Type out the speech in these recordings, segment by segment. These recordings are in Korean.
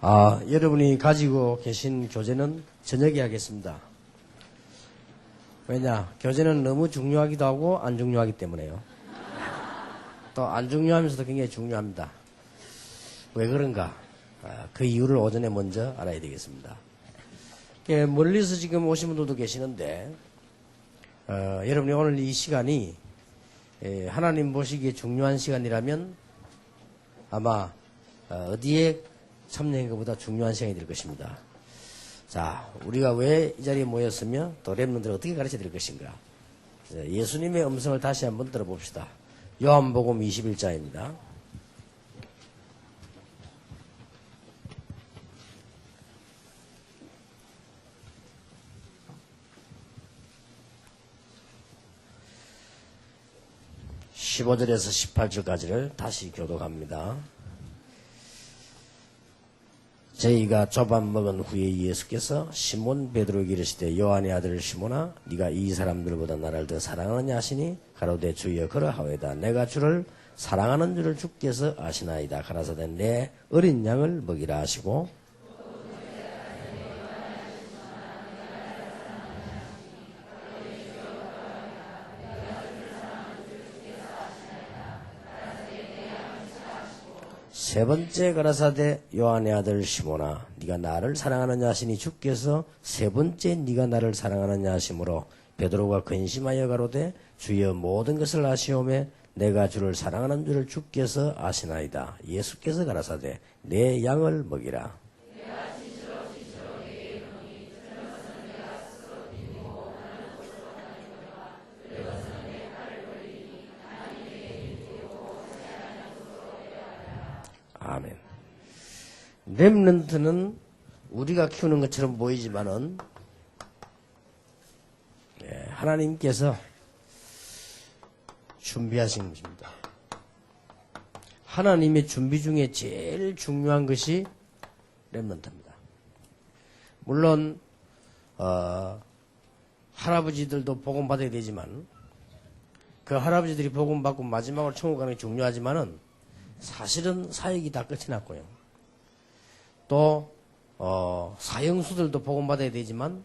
여러분이 가지고 계신 교재는 저녁에 하겠습니다. 왜냐? 교재는 너무 중요하기도 하고 안 중요하기 때문에요. 또 안 중요하면서도 굉장히 중요합니다. 왜 그런가? 그 이유를 오전에 먼저 알아야 되겠습니다. 멀리서 지금 오신 분들도 계시는데 여러분이 오늘 이 시간이 하나님 보시기에 중요한 시간이라면 아마 어디에 참여한 것보다 중요한 시간이 될 것입니다. 자, 우리가 왜 이 자리에 모였으며 또 렘넌트를 어떻게 가르쳐 드릴 것인가? 예수님의 음성을 다시 한번 들어봅시다. 요한복음 21장입니다. (15절에서 18절까지를) 다시 교독합니다. 저희가 조반 먹은 후에 예수께서 시몬 베드로에게 이르시되 요한의 아들 시몬아 네가 이 사람들보다 나를 더 사랑하느냐 하시니 가로되 주여 그러하오이다. 내가 주를 사랑하는 줄을 주께서 아시나이다. 가라사대 내 어린 양을 먹이라 하시고 세 번째 가라사대 요한의 아들 시몬아 네가 나를 사랑하느냐 하시니 주께서 세 번째 네가 나를 사랑하느냐 하시므로 베드로가 근심하여 가로되 주여 모든 것을 아시오매 내가 주를 사랑하는 줄을 주께서 아시나이다. 예수께서 가라사대 내 양을 먹이라. 아멘. 렘넌트는 우리가 키우는 것처럼 보이지만은 하나님께서 준비하신 것입니다. 하나님의 준비 중에 제일 중요한 것이 렘넌트입니다. 물론 할아버지들도 복음 받아야 되지만 그 할아버지들이 복음 받고 마지막으로 천국 가는 게 중요하지만은 사실은 사역이 다 끝이 났고요. 또 사형수들도 복음 받아야 되지만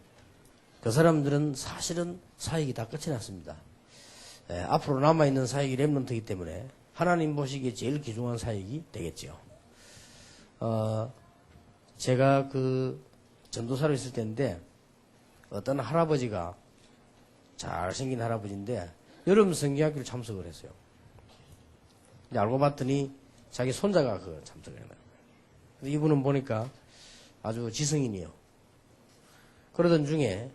그 사람들은 사실은 사역이 다 끝이 났습니다. 앞으로 남아있는 사역이 렘넌트이기 때문에 하나님 보시기에 제일 귀중한 사역이 되겠죠. 제가 그 전도사로 있을 때인데 어떤 할아버지가 잘생긴 할아버지인데 여름 성경학교를 참석을 했어요. 근데 알고 봤더니 자기 손자가 그 참석을 했나요. 이분은 보니까 아주 지성인이요. 그러던 중에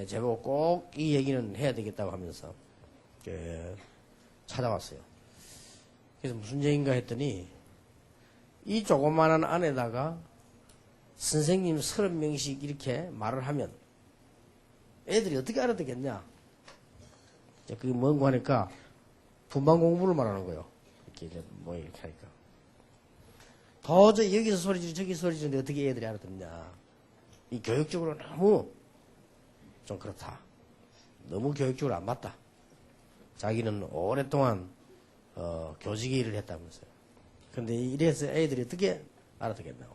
제가 꼭 이 얘기는 해야 되겠다고 하면서 찾아왔어요. 그래서 무슨 얘기인가 했더니 이 조그마한 안에다가 선생님 30명씩 이렇게 말을 하면 애들이 어떻게 알아듣겠냐. 그게 뭔가 하니까 분반 공부를 말하는 거예요. 이렇게 뭐 이렇게 하니까 도저히 여기서 소리 지르고 저기서 소리 지르는데 어떻게 애들이 알아듣냐. 이 교육적으로 너무 좀 그렇다. 너무 교육적으로 안 맞다. 자기는 오랫동안 교직 일을 했다면서요. 근데 이래서 애들이 어떻게 알아듣겠나.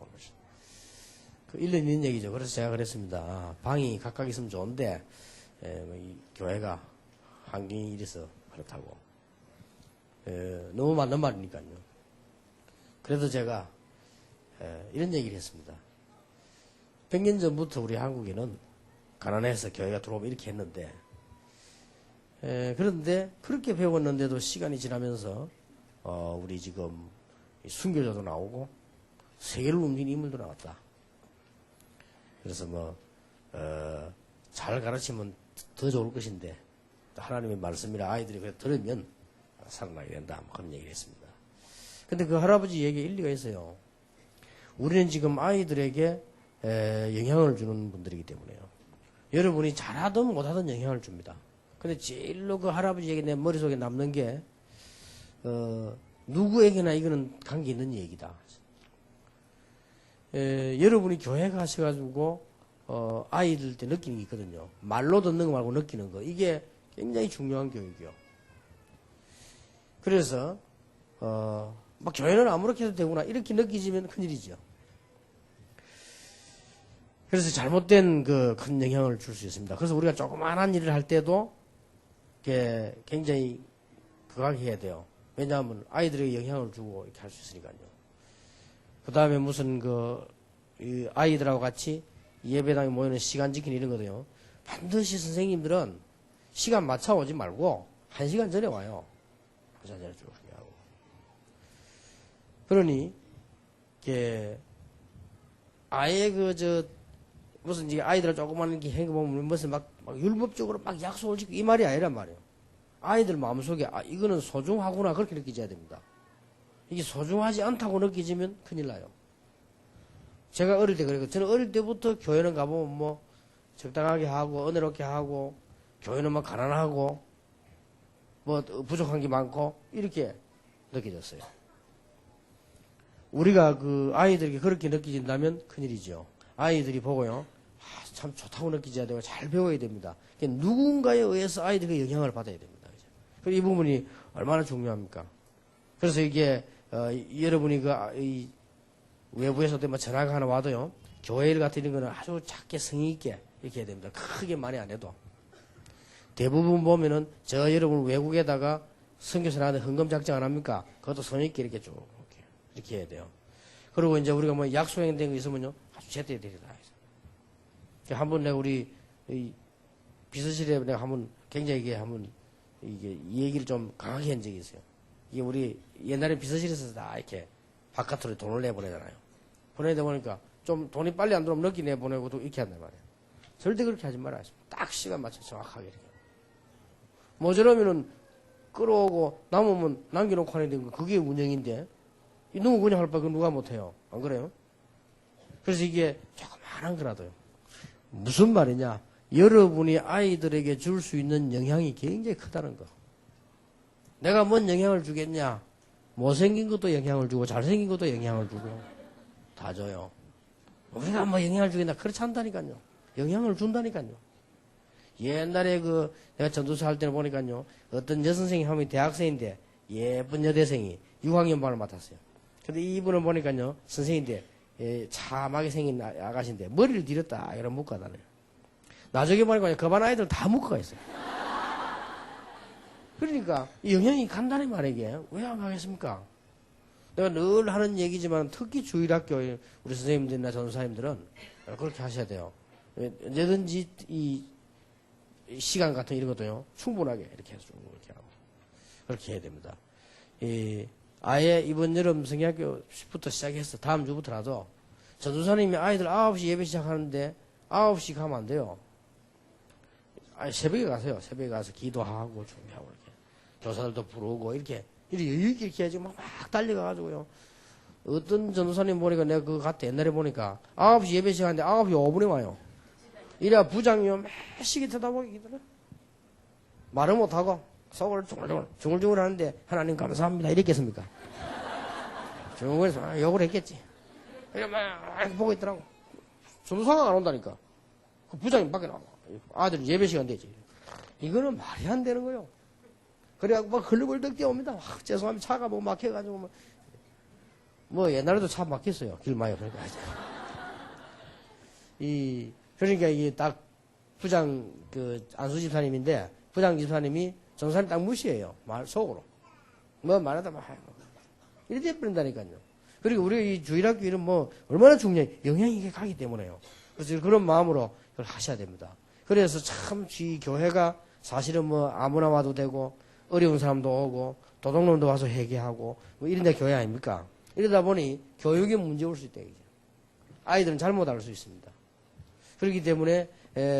그 일리 있는 얘기죠. 그래서 제가 그랬습니다. 방이 각각 있으면 좋은데 이 교회가 환경이 이래서 그렇다고. 너무 맞는 말이니까요. 그래도 제가 이런 얘기를 했습니다. 100년 전부터 우리 한국에는 가난해서 교회가 들어오면 이렇게 했는데 그런데 그렇게 배웠는데도 시간이 지나면서 우리 지금 순교자도 나오고 세계를 움직이는 인물도 나왔다. 그래서 뭐 잘 가르치면 더 좋을 것인데 하나님의 말씀이라 아이들이 그래 들으면 살아나게 된다. 뭐 그런 얘기를 했습니다. 근데 그 할아버지 얘기에 일리가 있어요. 우리는 지금 아이들에게 영향을 주는 분들이기 때문에요. 여러분이 잘하든 못하든 영향을 줍니다. 근데 제일로 그 할아버지 얘기 내 머릿속에 남는 게 누구에게나 이거는 관계 있는 얘기다. 여러분이 교회 가셔가지고 아이들 때 느끼는 게 있거든요. 말로 듣는 거 말고 느끼는 거. 이게 굉장히 중요한 교육이요. 그래서 막 교회는 아무렇게 해도 되구나 이렇게 느끼지면 큰일이죠. 그래서 잘못된 그 큰 영향을 줄 수 있습니다. 그래서 우리가 조그마한 일을 할 때도 이렇게 굉장히 극하게 해야 돼요. 왜냐하면 아이들에게 영향을 주고 이렇게 할 수 있으니까요. 그 다음에 무슨 이 아이들하고 같이 예배당에 모이는 시간 지키는 이런 거도요. 반드시 선생님들은 시간 맞춰 오지 말고 1시간 전에 와요. 1시간 전에 쭉 하고. 그러니 이게 아예 무슨 이제 아이들 조그만 이렇게 행보면 무슨 막 율법적으로 막 약속을 지키고 이 말이 아니란 말이에요. 아이들 마음속에 이거는 소중하구나 그렇게 느끼져야 됩니다. 이게 소중하지 않다고 느끼지면 큰일 나요. 제가 어릴 때 그랬고 저는 어릴 때부터 교회는 가보면 뭐 적당하게 하고 은혜롭게 하고 교회는 막 가난하고 뭐 부족한 게 많고 이렇게 느껴졌어요. 우리가 그 아이들에게 그렇게 느껴진다면 큰일이죠. 아이들이 보고요. 참 좋다고 느끼져야 되고 잘 배워야 됩니다. 누군가에 의해서 아이들이 영향을 받아야 됩니다. 그래서 이 부분이 얼마나 중요합니까? 그래서 이게 여러분이 이 외부에서 뭐 전화가 하나 와도요. 교회 일 같은 이런 거는 아주 작게 성의 있게 이렇게 해야 됩니다. 크게 많이 안 해도. 대부분 보면은 여러분 외국에다가 선교사한테 헌금 작정 안 합니까? 그것도 성의 있게 이렇게 쭉 이렇게 해야 돼요. 그리고 이제 우리가 뭐 약속된 거 있으면요. 아주 제때 드리다. 한번 내가 우리 비서실에 내가 굉장히 이게 이 얘기를 좀 강하게 한 적이 있어요. 이게 우리 옛날에 비서실에서 다 이렇게 바깥으로 돈을 내보내잖아요. 보내다 보니까 좀 돈이 빨리 안 들어오면 늦게 내보내고도 이렇게 한단 말이에요. 절대 그렇게 하지 말아요. 딱 시간 맞춰 정확하게 이렇게. 모자라면은 끌어오고 남으면 남겨놓고 하는 데 그게 운영인데 누구 그냥 할 바에 누가 못해요. 안 그래요? 그래서 이게 조그마한 거라도요. 무슨 말이냐? 여러분이 아이들에게 줄 수 있는 영향이 굉장히 크다는 거. 내가 뭔 영향을 주겠냐? 못생긴 것도 영향을 주고 잘생긴 것도 영향을 주고 다 줘요. 우리가 뭐 영향을 주겠나? 그렇지 않다니까요. 영향을 준다니까요. 옛날에 내가 전도사 할 때는 보니까요. 어떤 여선생이 한 명이 대학생인데 예쁜 여대생이 6학년 반을 맡았어요. 근데 이분을 보니까요. 선생인데 참하게 생긴 아가씨인데 머리를 뒤렸다 이런 묶어다녀요. 나중에 보니까 그 반 아이들 다 묶어가 있어요. 그러니까 영향이 간다는 말이에요. 왜 안 가겠습니까? 내가 늘 하는 얘기지만 특히 주일학교 우리 선생님들이나 전도사님들은 그렇게 하셔야 돼요. 언제든지 이 시간 같은 이런 것도요 충분하게 이렇게 해서 이렇게 하고 그렇게 해야 됩니다. 아예 이번 여름 성경학교부터 시작해서 다음 주부터라도 전도사님이 아이들 9시 예배 시작하는데 9시 가면 안 돼요. 새벽에 가세요. 새벽에 가서 기도하고 준비하고 이렇게 교사들도 부르고 이렇게 여유있게 이렇게 해야지 막 달려가가지고요. 어떤 전도사님 보니까 내가 그거 갔다 옛날에 보니까 9시 예배 시작하는데 9시 5분에 와요. 이래야 부장이요 매시게 쳐다보기 기다려. 말을 못하고 속을 중얼중얼 하는데 하나님 감사합니다 이랬겠습니까? 중얼에서 욕을 했겠지. 이래 막 보고 있더라고. 전도사가 안 온다니까. 그 부장님 밖에 나와. 아들은 예배 시간 되지. 이거는 말이 안 되는 거요. 그래갖고 막 흘러벌떡 뛰어옵니다. 죄송합니다. 차가 뭐 막혀가지고 뭐 옛날에도 차 막혔어요. 길 많이 그러니까. 그러니까 이게 딱 부장 안수 집사님인데 부장 집사님이 전사님 딱 무시해요. 속으로. 뭐 말하다 이렇게 버린다니까요. 그리고 우리가 이 주일학교 일은 얼마나 중요해. 영향이 가기 때문에요. 그래서 그런 마음으로 그걸 하셔야 됩니다. 그래서 참 이 교회가 사실은 아무나 와도 되고 어려운 사람도 오고 도둑놈도 와서 회개하고 이런 데 교회 아닙니까? 이러다 보니 교육에 문제 올 수 있다. 아이들은 잘못 알 수 있습니다. 그렇기 때문에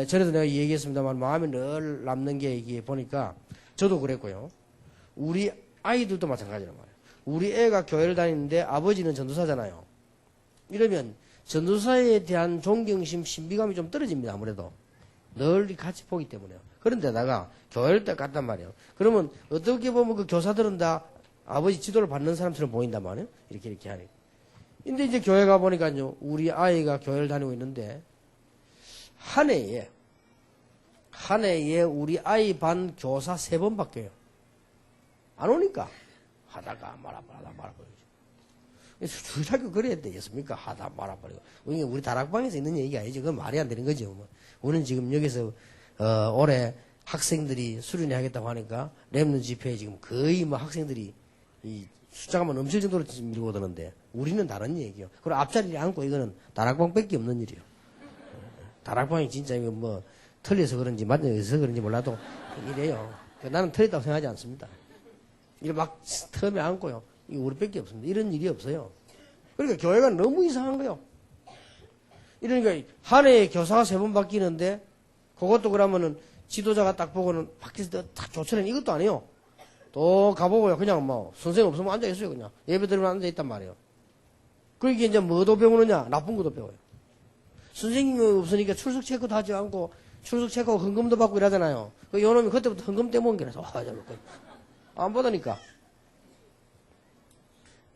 전에도 내가 얘기했습니다만 마음에 늘 남는 게 이게 보니까 저도 그랬고요. 우리 아이들도 마찬가지란 말이에요. 우리 애가 교회를 다니는데 아버지는 전도사잖아요. 이러면 전도사에 대한 존경심, 신비감이 좀 떨어집니다. 아무래도. 널리 같이 보기 때문에요. 그런데다가 교회를 딱 갔단 말이에요. 그러면 어떻게 보면 그 교사들은 다 아버지 지도를 받는 사람처럼 보인단 말이에요. 이렇게 하니. 근데 이제 교회 가보니까요. 우리 아이가 교회를 다니고 있는데 한 해에 우리 아이 반 교사 3번 바뀌어요. 안 오니까 하다가 말아. 주일학교 그래야 되겠습니까? 하다 말아버리고. 우리 다락방에서 있는 얘기가 아니죠. 그건 말이 안 되는 거죠. 뭐. 우리는 지금 여기서, 올해 학생들이 수련회 하겠다고 하니까, 랩는 집회에 지금 거의 뭐 학생들이 이 숫자가 뭐 넘칠 정도로 밀고 오더는데, 우리는 다른 얘기요. 그리고 앞자리를 안고 이거는 다락방 밖에 없는 일이요. 다락방이 진짜 이거 뭐, 틀려서 그런지, 맞아서 그런지 몰라도 이래요. 나는 틀렸다고 생각하지 않습니다. 이렇게 막 틈에 안고요. 이거 우리밖에 없습니다. 이런 일이 없어요. 그러니까 교회가 너무 이상한 거예요. 이러니까 한 해에 교사가 3번 바뀌는데 그것도 그러면은 지도자가 딱 보고는 바뀌었을 때 딱 좋처럼 이것도 아니에요. 또 가보고요. 그냥 뭐 선생님 없으면 앉아있어요. 그냥 예배 드리면 앉아있단 말이에요. 그러니까 이제 뭐도 배우느냐? 나쁜 것도 배워요. 선생님이 없으니까 출석 체크도 하지 않고 출석 체크하고 헌금도 받고 이러잖아요. 그 요놈이 그때부터 헌금 떼먹은 게 나서 안 보다니까.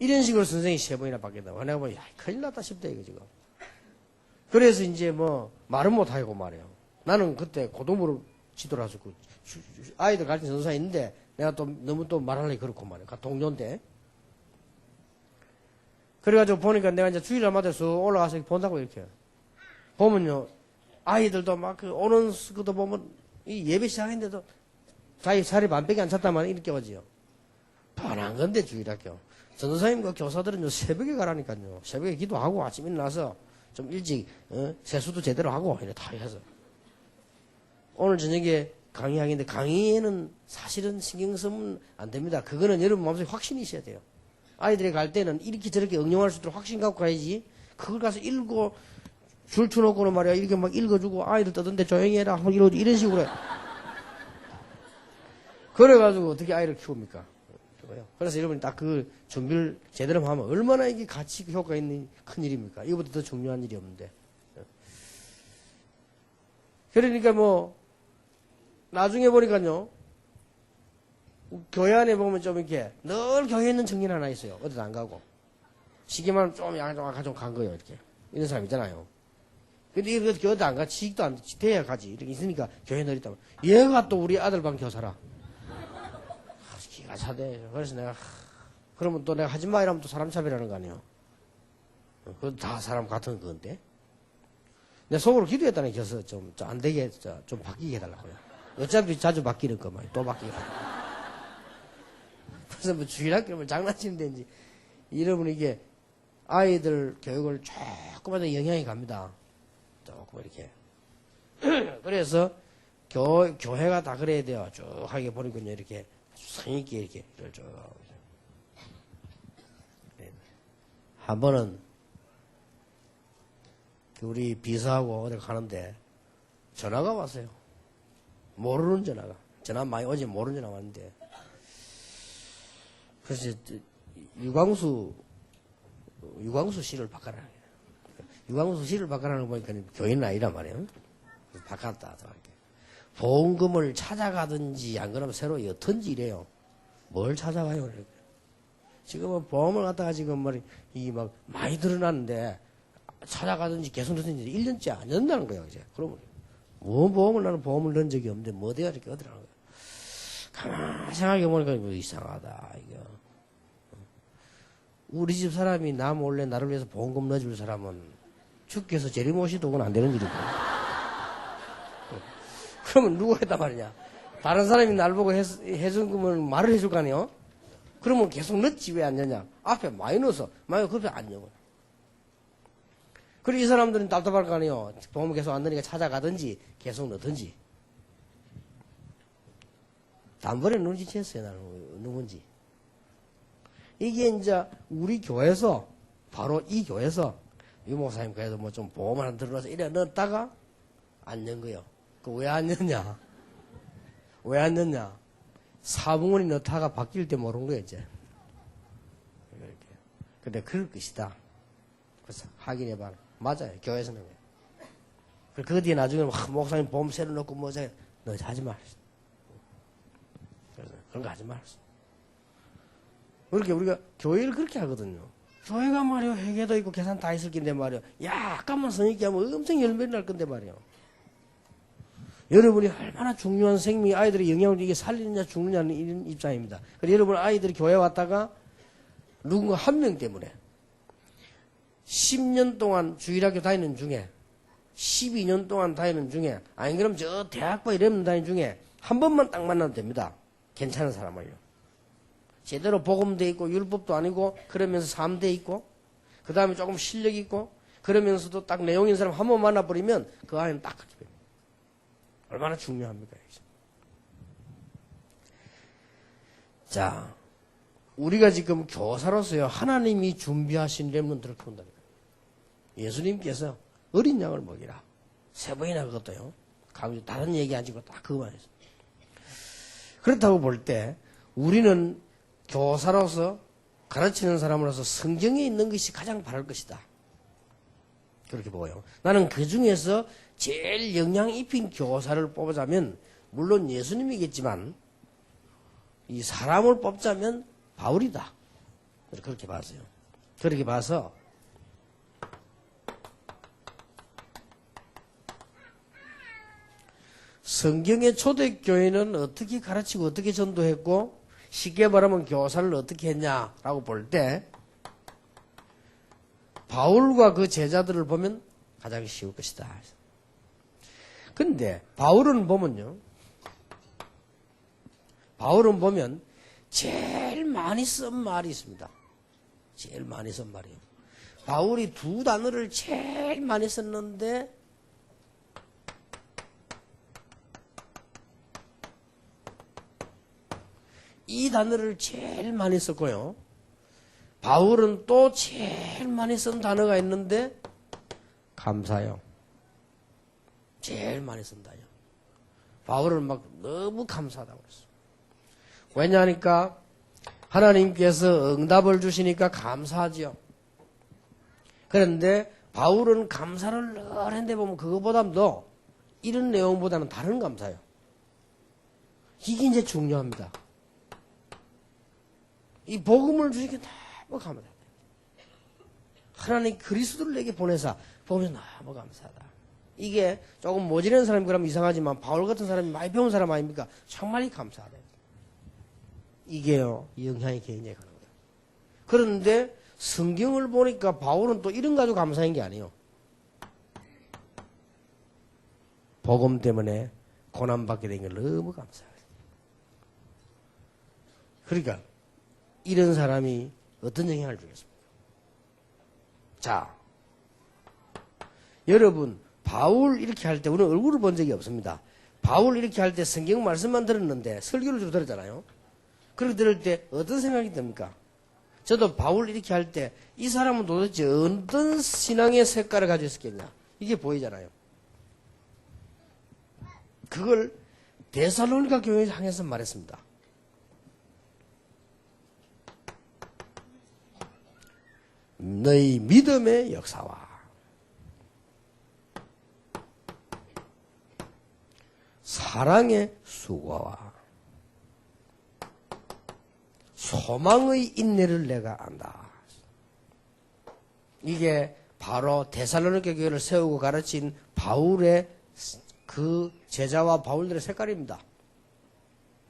이런 식으로 선생님이 3번이나 바뀌었다고. 내가 보니, 야, 큰일 났다 싶다, 이거 지금. 그래서 이제 뭐, 말은 못하고 말이에요. 나는 그때 고등부로 지도라서 그, 아이들 가르치는 선수가 있는데, 내가 또 너무 또 말하려니 그렇고 말이에요. 동료인데. 그래가지고 보니까 내가 이제 주일날마다 쑥 올라가서 본다고 이렇게. 보면요, 아이들도 막 그 오는 것도 보면, 이 예배 시작했는데도 자기 자리 반밖에 안 찼단 말이에요. 이렇게 오지요. 뻔한 건데, 주일학교. 전도사님과 교사들은 새벽에 가라니까요. 새벽에 기도하고 아침 일어나서 좀 일찍 세수도 제대로 하고 이래 다 해서 오늘 저녁에 강의하겠는데 강의에는 사실은 신경 쓰면 안 됩니다. 그거는 여러분 마음속에 확신이 있어야 돼요. 아이들이 갈 때는 이렇게 저렇게 응용할 수 있도록 확신 갖고 가야지. 그걸 가서 읽고 줄 쳐놓고는 말이야 이렇게 막 읽어주고 아이들 떠든데 조용히 해라 이런 식으로 해. 그래가지고 어떻게 아이를 키웁니까? 그래서 여러분이 딱 그 준비를 제대로 하면 얼마나 이게 가치 효과가 있는 큰 일입니까? 이거보다 더 중요한 일이 없는데. 그러니까 뭐 나중에 보니까요 교회 안에 보면 좀 이렇게 늘 교회에 있는 청년 하나 있어요. 어디도 안 가고 시기만 좀 약간 좀 간 거예요. 이렇게 이런 사람 있잖아요. 근데 이거 교회도 안 가, 취직도 안 돼야 가지. 이렇게 있으니까 교회 늘 있다고. 얘가 또 우리 아들 반 교사라. 기가 차대. 그래서 내가 그러면 또 내가 하지 마 이러면 또 사람 차별하는 거 아니에요. 그것도 다 사람 같은 건데. 내 속으로 기도했다는 겨서 좀 안 되게 좀 바뀌게 해달라고요. 어차피 자주 바뀌는 거만 또 바뀌게 해달라고. 그래서 뭐 주일학교를 장난치는 데인지 여러분 이게 아이들 교육을 조금만 더 영향이 갑니다. 조금 이렇게. 그래서 교회가 다 그래야 돼요. 쭉 하게 보니까요 이렇게 성의있게 이렇게 쭉. 한 번은 우리 비서하고 어디 가는데 전화가 왔어요. 모르는 전화가. 전화 많이 오지 모르는 전화 왔는데. 그래서 유광수 씨를 바꿔라. 유광수 씨를 바꿔라는 거 보니까 교인은 아니란 말이에요. 바꿨다. 보험금을 찾아가든지 안 그러면 새로 여든지 이래요. 뭘 찾아가요? 지금은 보험을 갖다가 지금 이게 막 많이 드러났는데 찾아가든지 계속 넣든지 1년째 안 넣는다는 거야, 이제. 그러면 뭐 보험을 나는 보험을 넣은 적이 없는데 뭐 돼야 이렇게 어디라는 거야. 가만히 생각해보니까 뭐 이상하다, 이거. 우리 집 사람이 나 몰래 나를 위해서 보험금 넣어줄 사람은 주께서 재림오시도 그건 안 되는 일이고. 그러면 누가 했단 말이냐. 다른 사람이 날 보고 해준 거면 말을 해줄 거 아니에요? 그러면 계속 넣지 왜 안 넣냐. 앞에 많이 넣어서 만약에 그 앞에 안 넣어. 그리고 이 사람들은 답답할 거 아니에요. 보험 계속 안 넣으니까 찾아가든지 계속 넣든지. 단번에 눈치챘어요. 나는 누군지. 이게 이제 우리 교회에서 바로 이 교회에서 유 목사님 그래도 뭐 좀 보험을 하나 들어놔서 이래 넣었다가 안 넣은 거예요. 그 왜 안 넣냐? 왜 안 넣냐? 사부모니 넣다가 바뀔 때 모르는 거예요, 이제. 이렇게. 근데 그럴 것이다. 그래서 확인해봐. 맞아요. 교회에서는. 그 뒤에 나중에 목사님 보험 새로 넣고 뭐, 너 하지 말았어. 그래서 그런 거 하지 말았어. 그렇게 우리가 교회를 그렇게 하거든요. 교회가 말이요. 회계도 있고 계산 다 있을 건데 말이요. 약간만 성의있게 하면 엄청 열매를 날 건데 말이요. 여러분이 얼마나 중요한 생명이 아이들의 영향을 이게 살리느냐 죽느냐는 이런 입장입니다. 그래서 여러분 아이들이 교회 왔다가 누군가 한 명 때문에 10년 동안 주일학교 다니는 중에 12년 동안 다니는 중에 아니 그럼 저 대학과 이러면 다니는 중에 한 번만 딱 만나도 됩니다. 괜찮은 사람을요. 제대로 복음돼 있고 율법도 아니고 그러면서 삶돼 있고 그 다음에 조금 실력 있고 그러면서도 딱 내용 있는 사람 한 번 만나버리면 그 안에는 딱 그렇게 됩니다. 얼마나 중요합니까? 자, 우리가 지금 교사로서요 하나님이 준비하신 렘넌트를 키운다니까요. 예수님께서 어린 양을 먹이라. 3번이나 그것도요. 강조 다른 얘기 아니고 딱 그거만 해서. 그렇다고 볼 때 우리는 교사로서 가르치는 사람으로서 성경에 있는 것이 가장 바랄 것이다. 그렇게 보여요. 나는 그 중에서 제일 영향 입힌 교사를 뽑자면 물론 예수님이겠지만 이 사람을 뽑자면 바울이다. 그렇게 봤어요. 그렇게 봐서 성경의 초대교회는 어떻게 가르치고 어떻게 전도했고 쉽게 말하면 교사를 어떻게 했냐라고 볼 때 바울과 그 제자들을 보면 가장 쉬울 것이다. 근데 바울은 보면 제일 많이 쓴 말이 있습니다. 제일 많이 쓴 말이에요. 바울이 2단어를 제일 많이 썼는데 이 단어를 제일 많이 썼고요. 바울은 또 제일 많이 쓴 단어가 있는데 감사요. 제일 많이 쓴다요. 바울은 막 너무 감사하다고 그랬어. 왜냐하니까 하나님께서 응답을 주시니까 감사하지요. 그런데 바울은 감사를 늘 했는데 보면 그거보다도 이런 내용보다는 다른 감사요. 이게 이제 중요합니다. 이 복음을 주시기에 너무 감사하다. 하나님 그리스도를 내게 보내사 보면서 너무 감사하다. 이게 조금 모질한 사람이 그러면 이상하지만 바울 같은 사람이 많이 배운 사람 아닙니까? 정말 감사하다. 이게요 영향이 굉장히 가는 거예요. 그런데 성경을 보니까 바울은 또 이런 가지고 감사한 게 아니에요. 복음 때문에 고난받게 된 게 너무 감사해요. 그러니까 이런 사람이 어떤 영향을 주겠습니까? 자, 여러분 바울 이렇게 할 때 우리는 얼굴을 본 적이 없습니다. 바울 이렇게 할 때 성경 말씀만 들었는데 설교를 주로 들었잖아요. 그렇게 들을 때 어떤 생각이 듭니까? 저도 바울 이렇게 할 때 이 사람은 도대체 어떤 신앙의 색깔을 가지고 있었겠냐 이게 보이잖아요. 그걸 데살로니가 교회에서 향해서 말했습니다. 너희 믿음의 역사와 사랑의 수고와 소망의 인내를 내가 안다. 이게 바로 데살로니가 교회를 세우고 가르친 바울의 그 제자와 바울들의 색깔입니다.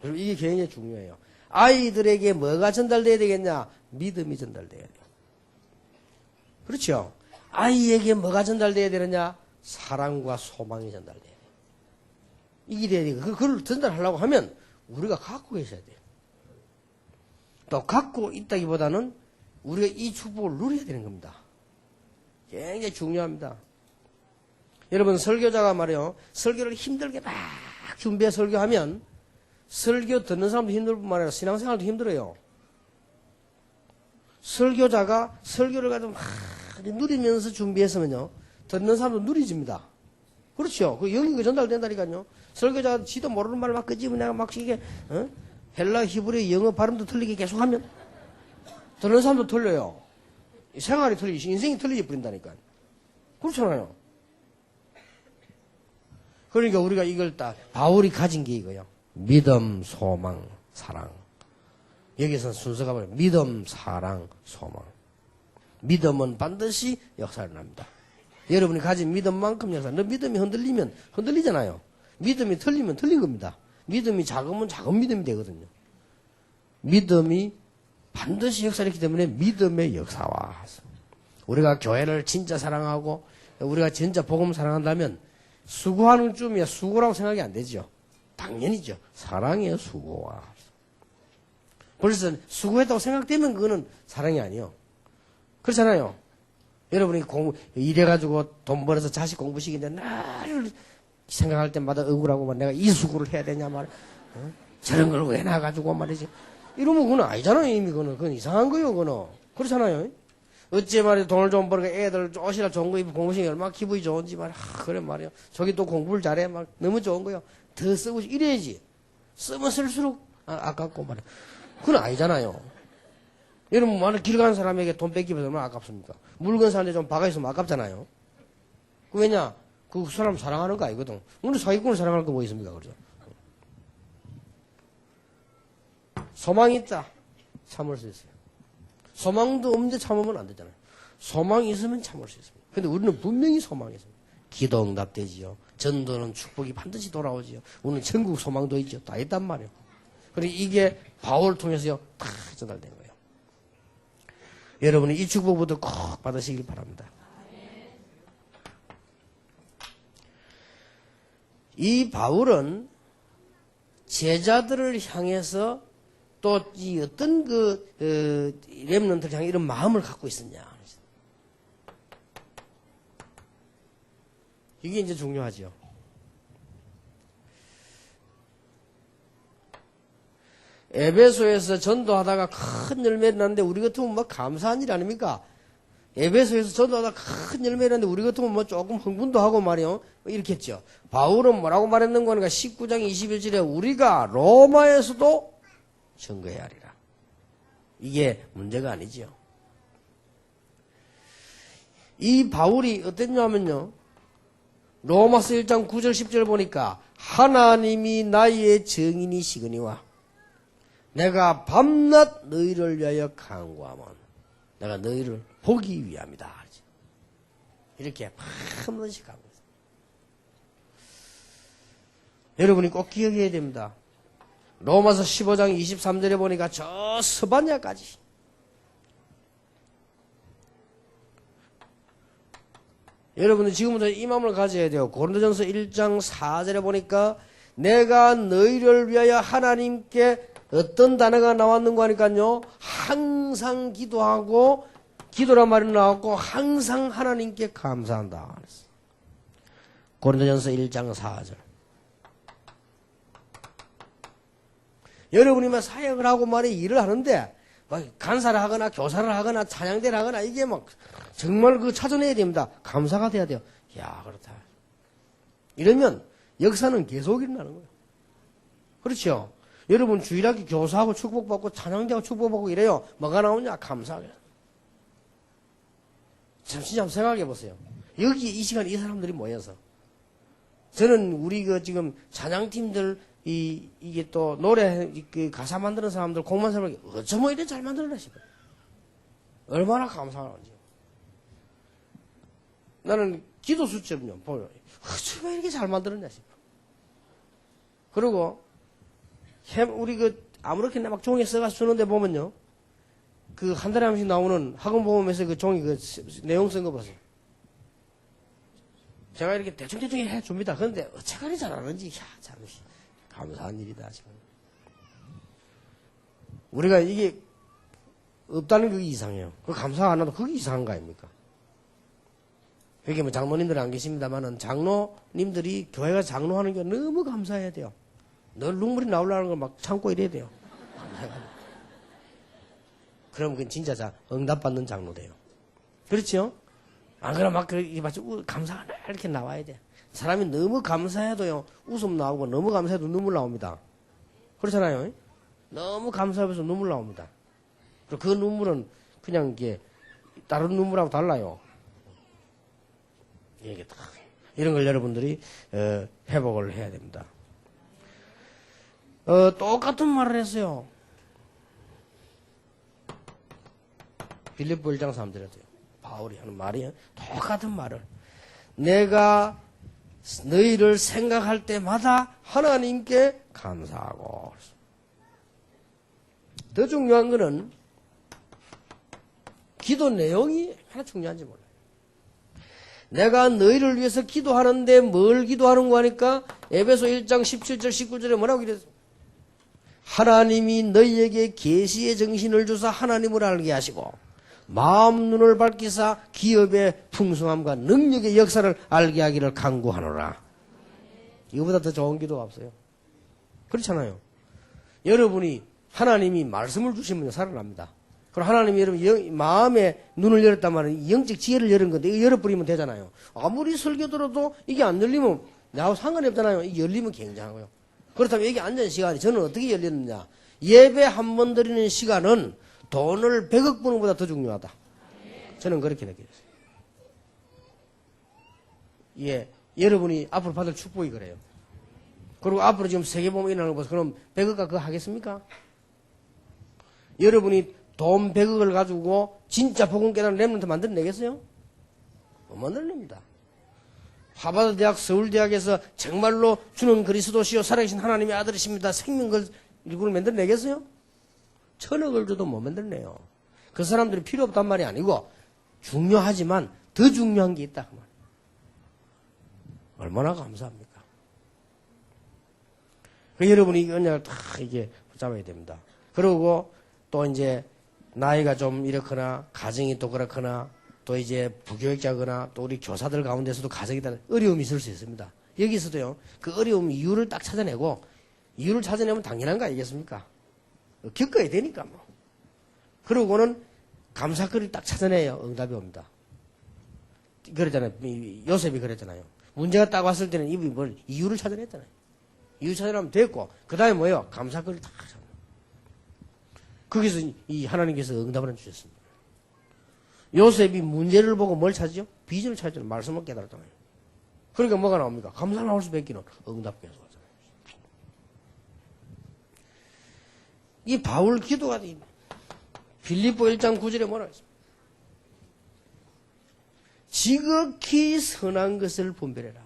그럼 이게 굉장히 중요해요. 아이들에게 뭐가 전달돼야 되겠냐? 믿음이 전달돼야 돼요. 그렇죠? 아이에게 뭐가 전달돼야 되느냐? 사랑과 소망이 전달돼야 돼요. 이게 돼야 돼요. 그걸 전달하려고 하면 우리가 갖고 계셔야 돼요. 또 갖고 있다기보다는 우리가 이 축복을 누려야 되는 겁니다. 굉장히 중요합니다. 여러분 설교자가 말이요. 설교를 힘들게 막 준비해 설교하면 설교 듣는 사람도 힘들 뿐만 아니라 신앙생활도 힘들어요. 설교자가 설교를 가지고 막 누리면서 준비했으면요. 듣는 사람도 누리집니다. 그렇죠. 그 영이 전달된다니까요. 설교자가 지도 모르는 말을 막 끄집어내가 막 이게 헬라 히브리 영어 발음도 틀리게 계속하면 듣는 사람도 틀려요. 생활이 틀리지 인생이 틀리지 버린다니까. 그렇잖아요. 그러니까 우리가 이걸 딱 바울이 가진 게 이거예요. 믿음, 소망, 사랑. 여기서는 순서가 뭐예요? 믿음, 사랑, 소망. 믿음은 반드시 역사를 납니다. 여러분이 가진 믿음만큼 역사. 너 믿음이 흔들리면 흔들리잖아요. 믿음이 틀리면 틀린 겁니다. 믿음이 작으면 작은 믿음이 되거든요. 믿음이 반드시 역사를 했기 때문에 믿음의 역사와 우리가 교회를 진짜 사랑하고 우리가 진짜 복음 사랑한다면 수고하는 쯤이야 수고라고 생각이 안 되죠. 당연히죠. 사랑이에요, 수고와. 벌써 수고했다고 생각되면 그거는 사랑이 아니요. 그렇잖아요. 여러분이 일해가지고 돈 벌어서 자식 공부시키는데 나를 생각할 때마다 억울하고 내가 이 수고를 해야 되냐 말이야. 어? 저런 걸 왜 나가지고 말이지. 이러면 그건 아니잖아요. 이미 그건 이상한 거예요. 그거는. 그렇잖아요. 어째 말이야 돈을 좀 벌고 애들 옷이나 좋은 거 입고 공부시키면 얼마나 기분이 좋은지 말이야. 그래 말이야. 저기 또 공부를 잘해. 막 너무 좋은 거요. 더 쓰고 이래야지. 쓰면 쓸수록 아깝고 말이야. 그건 아니잖아요. 여러분 만약 길 가는 사람에게 돈 뺏기면 얼마나 아깝습니까? 물건 사는데 좀 박아 있으면 아깝잖아요. 왜냐? 그 사람 사랑하는 거 아니거든. 오늘 사기꾼을 사랑하는 거 뭐 있습니까? 그죠? 소망이 있다. 참을 수 있어요. 소망도 없는데 참으면 안 되잖아요. 소망이 있으면 참을 수 있습니다. 근데 우리는 분명히 소망이 있습니다. 기도 응답되지요. 전도는 축복이 반드시 돌아오지요. 우리는 천국 소망도 있죠. 다 있단 말이에요. 그리고 이게 바울을 통해서요. 다 전달된 거예요. 여러분이 이 축복부터 꼭 받으시길 바랍니다. 이 바울은 제자들을 향해서 또 이 어떤 렘넌트를 향해 이런 마음을 갖고 있었냐. 이게 이제 중요하죠. 에베소에서 전도하다가 큰 열매를 났는데 우리 같으면 뭐 감사한 일 아닙니까? 에베소에서 전도하다가 큰 열매를 났는데 우리 같으면 뭐 조금 흥분도 하고 말이요. 이렇게 했죠. 바울은 뭐라고 말했는 거니까 19장 21절에 우리가 로마에서도 증거해야 하리라. 이게 문제가 아니지요. 이 바울이 어땠냐면요. 로마서 1장 9절 10절 보니까 하나님이 나의 증인이시거니와 내가 밤낮 너희를 위하여 간구하면 내가 너희를 보기 위함이다. 이렇게 한 번씩 간구했어요. 여러분이 꼭 기억해야 됩니다. 로마서 15장 23절에 보니까 저 스바냐까지 여러분은 지금부터 이 마음을 가져야 돼요. 고린도전서 1장 4절에 보니까 내가 너희를 위하여 하나님께 어떤 단어가 나왔는가 하니까요. 항상 기도하고 기도란 말이 나왔고 항상 하나님께 감사한다. 고린도전서 1장 4절. 여러분이 막 사역을 하고 말이 일을 하는데 막 간사를 하거나 교사를 하거나 찬양대를 하거나 이게 막 정말 그 찾아내야 됩니다. 감사가 돼야 돼요. 야 그렇다. 이러면 역사는 계속 일어나는 거예요. 그렇죠? 여러분 주일학교 교사하고 축복받고 찬양대하고 축복받고 이래요. 뭐가 나오냐? 감사하게. 잠시 한번 생각해 보세요. 여기 이 시간 이 사람들이 모여서 저는 우리 그 지금 찬양팀들 이게 또 노래 그 가사 만드는 사람들 곡만 사람들 어쩌면 이래 잘 만들어내 싶어요. 얼마나 감사한지. 나는 기도 수첩요 보여. 어쩌면 이렇게 잘 만들었냐 싶어. 그리고 우리 그 아무렇게나 막 종이 써가 쓰는데 보면요. 그 한 달에 한 번씩 나오는 학원 보험에서 그 종이 그 내용 쓴 거 보세요. 제가 이렇게 대충대충 해줍니다. 그런데 어찌가리 잘하는지 참 감사한 일이다 지금. 우리가 이게 없다는 게 이상해요. 그 감사 안 하도 그게 이상한 거 아닙니까? 여기 뭐 장로님들은 안 계십니다만은 장로님들이 교회가 장로하는 게 너무 감사해야 돼요. 늘 눈물이 나오려는 걸 막 참고 이래야 돼요. 그럼 그건 진짜 응답받는 장로 돼요. 그렇죠? 안 그러면 막 마치 감사가 이렇게 나와야 돼. 사람이 너무 감사해도요, 웃음 나오고 너무 감사해도 눈물 나옵니다. 그렇잖아요? 너무 감사해서 눈물 나옵니다. 그리고 그 눈물은 그냥 이게 다른 눈물하고 달라요. 이게 이런 걸 여러분들이 회복을 해야 됩니다. 똑같은 말을 했어요. 빌립보 1장 3절에도요. 바울이 하는 말이에요. 똑같은 말을. 내가 너희를 생각할 때마다 하나님께 감사하고. 더 중요한 거는 기도 내용이 하나 중요한지 몰라요. 내가 너희를 위해서 기도하는데 뭘 기도하는 거 하니까 에베소 1장 17절 19절에 뭐라고 그랬어요? 하나님이 너희에게 계시의 정신을 주사 하나님을 알게 하시고 마음 눈을 밝히사 기업의 풍성함과 능력의 역사를 알게 하기를 간구하노라. 이거보다 더 좋은 기도가 없어요. 그렇잖아요. 여러분이 하나님이 말씀을 주시면 살아납니다. 그럼 하나님이 여러분 마음의 눈을 열었단 말은 영적 지혜를 열은 건데 이거 열어버리면 되잖아요. 아무리 설교 들어도 이게 안 열리면 나하고 상관이 없잖아요. 이게 열리면 굉장하고요. 그렇다면 여기 앉은 시간이 저는 어떻게 열렸느냐. 예배 한 번 드리는 시간은 돈을 100억 버는 것보다 더 중요하다. 저는 그렇게 느껴졌어요. 예, 여러분이 앞으로 받을 축복이 그래요. 그리고 앞으로 지금 세계보험 일어나는 거 봐서 그럼 100억가 그거 하겠습니까? 여러분이 돈 100억을 가지고 진짜 복음 깨달은 렘넌트 만들어내겠어요? 못 만들어냅니다. 하버드 대학, 서울대학에서 정말로 주는 그리스도시요 살아계신 하나님의 아들이십니다. 생명걸 일구를 만들어내겠어요? 1000억을 줘도 못 만들어내요. 그 사람들이 필요 없단 말이 아니고 중요하지만 더 중요한 게 있다. 얼마나 감사합니까? 여러분이 이 언약을 다 이게 붙잡아야 됩니다. 그리고 또 이제 나이가 좀 이렇거나 가정이 또 그렇거나 또 이제 부교육자거나 또 우리 교사들 가운데서도 가정에 따른 어려움이 있을 수 있습니다. 여기서도요, 그 어려움 이유를 딱 찾아내고 이유를 찾아내면 당연한 거 아니겠습니까? 겪어야 되니까 뭐. 그러고는 감사거리를 딱 찾아내요. 응답이 옵니다. 그랬잖아요. 요셉이 그랬잖아요. 문제가 딱 왔을 때는 이분이 뭘 이유를 찾아냈잖아요. 이유 찾아내면 됐고 그 다음에 뭐예요? 감사거리를 딱 찾아내요. 거기서 이 하나님께서 응답을 해주셨습니다. 요셉이 문제를 보고 뭘 찾죠? 비전을 찾잖아요. 말씀을 깨달았잖아요. 그러니까 뭐가 나옵니까? 감사 나올 수밖에 없는 응답 계속 하잖아요. 이 바울 기도가 빌립보 1장 9절에 뭐라고 했습니까? 지극히 선한 것을 분별해라.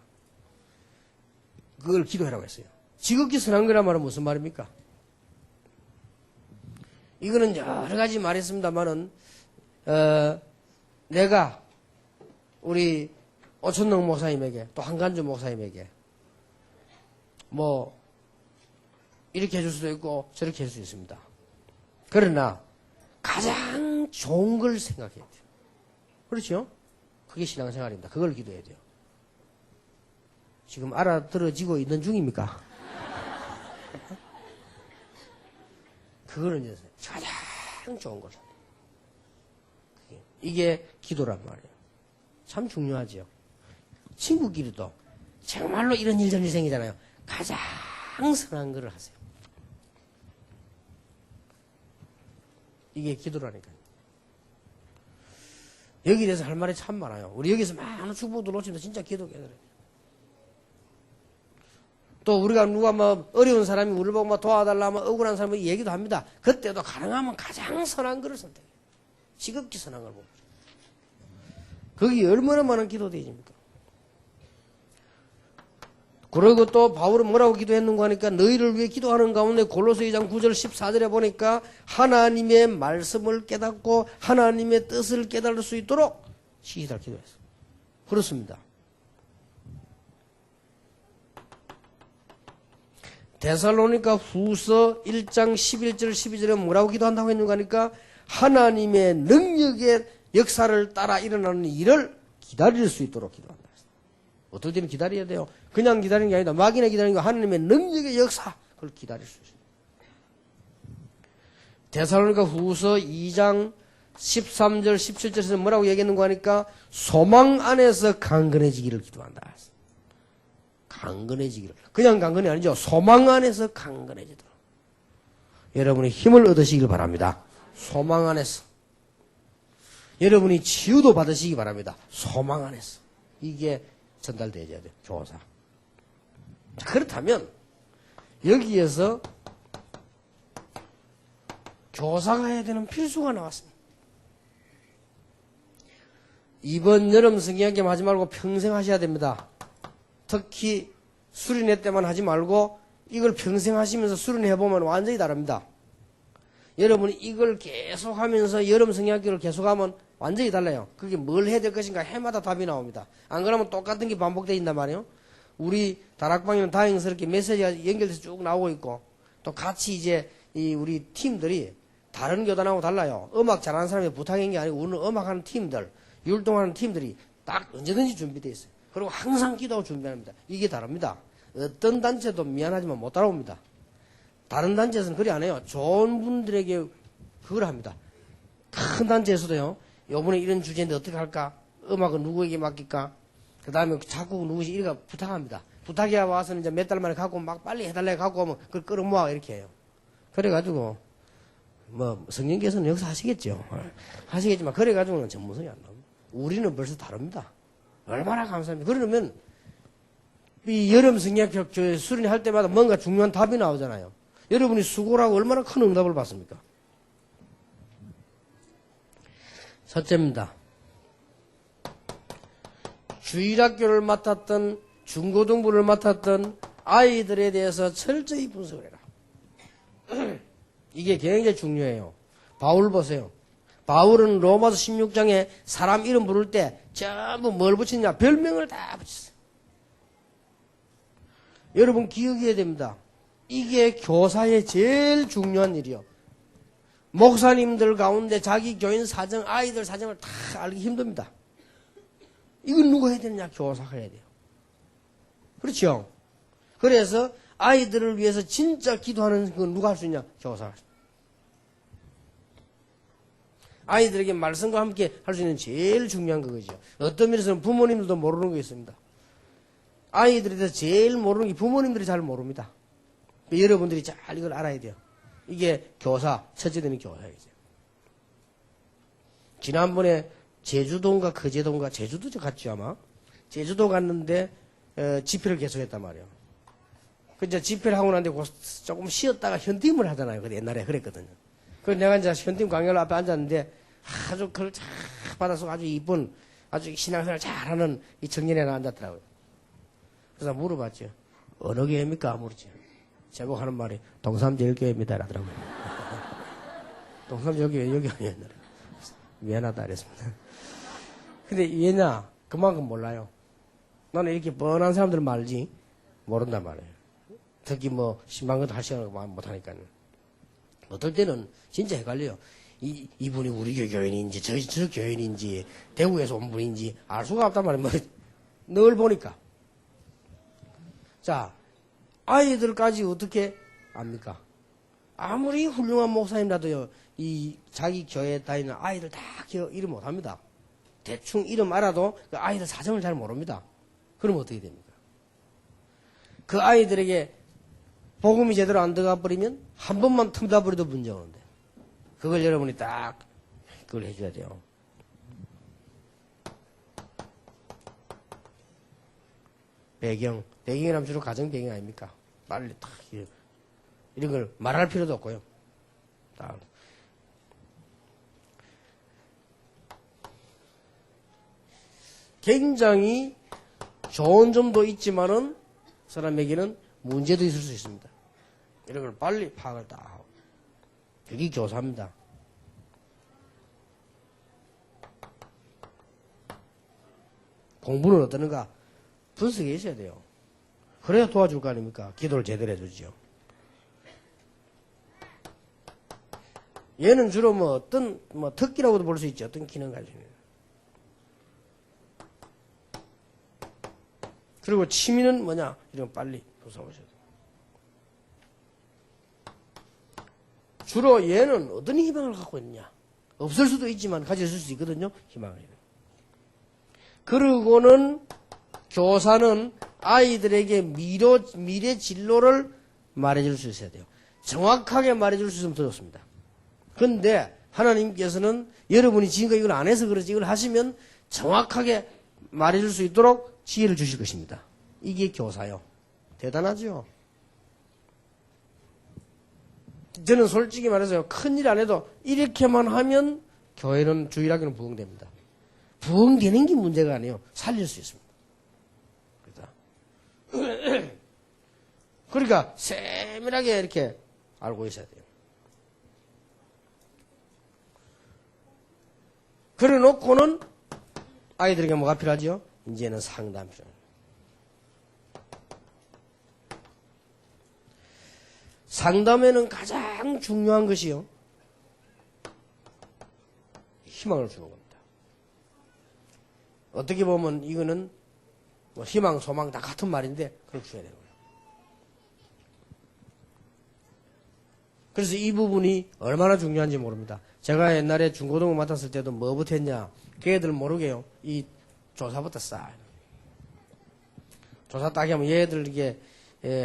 그걸 기도하라고 했어요. 지극히 선한 거란 말은 무슨 말입니까? 이거는 여러 가지 말했습니다만은 내가 우리 오천동 목사님에게 또 한간주 목사님에게 뭐 이렇게 해줄 수도 있고 저렇게 해줄 수 있습니다. 그러나 가장 좋은 걸 생각해야 돼요. 그렇죠? 그게 신앙생활입니다. 그걸 기도해야 돼요. 지금 알아들어지고 있는 중입니까? 그거는 이제 가장 좋은 걸. 이게 기도란 말이에요. 참 중요하죠. 친구끼리도 정말로 이런 일 저런 일 생기잖아요. 가장 선한 거를 하세요. 이게 기도라니까요. 여기에 대해서 할 말이 참 많아요. 우리 여기서 많은 축복 들어오시면 진짜 기도 깨달아요. 또 우리가 누가 뭐 어려운 사람이 우리를 보고 뭐 도와달라면 억울한 사람이 얘기도 합니다. 그때도 가능하면 가장 선한 것을 선택해요. 지극히 선한 걸 보고. 거기 얼마나 많은 기도대입니까? 그리고 또 바울은 뭐라고 기도했는가 하니까 너희를 위해 기도하는 가운데 골로새 2장 9절 14절에 보니까 하나님의 말씀을 깨닫고 하나님의 뜻을 깨달을 수 있도록 시기달 기도했어요. 그렇습니다. 데살로니가 후서 1장 11절 12절에 뭐라고 기도한다고 했는가 하니까 하나님의 능력의 역사를 따라 일어나는 일을 기다릴 수 있도록 기도한다. 어떨 때는 기다려야 돼요. 그냥 기다리는 게 아니다. 막연히 기다리는 거 하나님의 능력의 역사 그걸 기다릴 수 있어요. 데살로니가 후서 2장 13절 17절에서 뭐라고 얘기했는가 하니까 소망 안에서 강건해지기를 기도한다. 강건해지기를. 그냥 강건이 아니죠. 소망 안에서 강건해지도록. 여러분이 힘을 얻으시길 바랍니다. 소망 안에서. 여러분이 치유도 받으시기 바랍니다. 소망 안에서. 이게 전달되어야 돼요. 교사. 그렇다면 여기에서 교사가 해야 되는 필수가 나왔습니다. 이번 여름 성경학교 하지 말고 평생 하셔야 됩니다. 특히 수련회 때만 하지 말고 이걸 평생 하시면서 수련해보면 완전히 다릅니다. 여러분이 이걸 계속하면서 여름 성경학교를 계속하면 완전히 달라요. 그게 뭘 해야 될 것인가 해마다 답이 나옵니다. 안 그러면 똑같은 게 반복되어 있단 말이에요. 우리 다락방에는 다행스럽게 메시지가 연결돼서 쭉 나오고 있고 또 같이 이제 우리 팀들이 다른 교단하고 달라요. 음악 잘하는 사람이 부탁한 게 아니고 우리는 음악하는 팀들, 율동하는 팀들이 딱 언제든지 준비되어 있어요. 그리고 항상 기도하고 준비합니다. 이게 다릅니다. 어떤 단체도 미안하지만 못 따라옵니다. 다른 단체에서는 그리 안 해요. 좋은 분들에게 그걸 합니다. 큰 단체에서도요. 요번에 이런 주제인데 어떻게 할까? 음악은 누구에게 맡길까? 그 다음에 자꾸 누구시 이렇게 부탁합니다. 부탁이 와서는 이제 몇 달 만에 갖고 막 빨리 해달라고 갖고 오면 그걸 끌어모아 이렇게 해요. 그래가지고 뭐 성령께서는 여기서 하시겠죠. 하시겠지만 그래가지고는 전문성이 안 나옵니다. 우리는 벌써 다릅니다. 얼마나 감사합니다. 그러면 이 여름 성경학 교회 수련회 할 때마다 뭔가 중요한 답이 나오잖아요. 여러분이 수고를 하고 얼마나 큰 응답을 받습니까? 첫째입니다. 주일학교를 맡았던 중고등부를 맡았던 아이들에 대해서 철저히 분석을 해라. 이게 굉장히 중요해요. 바울 보세요. 바울은 로마서 16장에 사람 이름 부를 때 전부 뭘 붙이냐? 별명을 다 붙였어요. 여러분 기억해야 됩니다. 이게 교사의 제일 중요한 일이요. 목사님들 가운데 자기 교인 사정, 아이들 사정을 다 알기 힘듭니다. 이건 누가 해야 되느냐? 교사가 해야 돼요. 그렇죠? 그래서 아이들을 위해서 진짜 기도하는 건 누가 할 수 있냐? 교사가. 아이들에게 말씀과 함께 할 수 있는 제일 중요한 그거죠. 어떤 면에서는 부모님들도 모르는 게 있습니다. 아이들에 대해서 제일 모르는 게 부모님들이 잘 모릅니다. 여러분들이 잘 이걸 알아야 돼요. 이게 교사, 첫째 되는 교사이죠. 지난번에 제주도인가 거제도인가 제주도 갔죠 아마. 제주도 갔는데 집회를 계속했단 말이에요. 그 이제 집회를 하고 난데 조금 쉬었다가 현팀을 하잖아요. 근데 옛날에 그랬거든요. 그래서 내가 이제 현팀 강연 앞에 앉았는데 아주 그걸 잘 받아서 아주 이쁜 아주 신앙생활 잘하는 이 청년이 하나 앉았더라고요. 그래서 물어봤죠. 어느 교회입니까? 물었죠. 제목 하는 말이 동삼제일교회입니다. 라더라고요. 동삼제일교회 여기 아니었나. 미안하다 그랬습니다. 근데 왜냐? 그만큼 몰라요. 나는 이렇게 뻔한 사람들은 말지 모른단 말이에요. 특히 뭐 신방것도 할 시간을 못하니까요. 어떨 때는 진짜 헷갈려요. 이분이 우리 교인인지 저 교인인지 대구에서 온 분인지 알 수가 없단 말이에요. 늘 보니까. 자, 아이들까지 어떻게 압니까? 아무리 훌륭한 목사님이라도요, 이 자기 교회에 다니는 아이들 다 이름 못합니다. 대충 이름 알아도 그 아이들 사정을 잘 모릅니다. 그럼 어떻게 됩니까? 그 아이들에게 복음이 제대로 안 들어가 버리면 한 번만 틈다 버려도 문제 오는데 그걸 여러분이 딱 그걸 해줘야 돼요. 배경이라면 주로 가정 배경 아닙니까? 빨리 딱 이런 걸 말할 필요도 없고요. 딱. 굉장히 좋은 점도 있지만은 사람에게는 문제도 있을 수 있습니다. 이런 걸 빨리 파악을 딱 하고. 그게 교사입니다. 공부는 어떠는가? 분석해 있어야 돼요. 그래야 도와줄 거 아닙니까? 기도를 제대로 해주죠. 얘는 주로 뭐 어떤, 특기라고도 볼 수 있죠. 어떤 기능 가지고. 그리고 취미는 뭐냐? 이런 거 빨리 분석하셔야 돼요. 주로 얘는 어떤 희망을 갖고 있느냐? 없을 수도 있지만 가질 수 있거든요. 희망을. 그리고는 교사는 아이들에게 미래 진로를 말해줄 수 있어야 돼요. 정확하게 말해줄 수 있으면 더 좋습니다. 그런데 하나님께서는 여러분이 지금까지 이걸 안 해서 그렇지 이걸 하시면 정확하게 말해줄 수 있도록 지혜를 주실 것입니다. 이게 교사요. 대단하죠? 저는 솔직히 말해서요. 큰일 안 해도 이렇게만 하면 교회는 주일학교는 부흥됩니다. 부흥되는 게 문제가 아니에요. 살릴 수 있습니다. 그러니까 세밀하게 이렇게 알고 있어야 돼요. 그래 놓고는 아이들에게 뭐가 필요하죠? 이제는 상담 필요해요. 상담에는 가장 중요한 것이요. 희망을 주는 겁니다. 어떻게 보면 이거는 뭐 희망, 소망 다 같은 말인데 그렇게 줘야 되는 거예요. 그래서 이 부분이 얼마나 중요한지 모릅니다. 제가 옛날에 중고등부 맡았을 때도 뭐부터 했냐. 걔들 모르게요. 이 조사부터 쌓아요. 조사 딱 하면 얘들 이게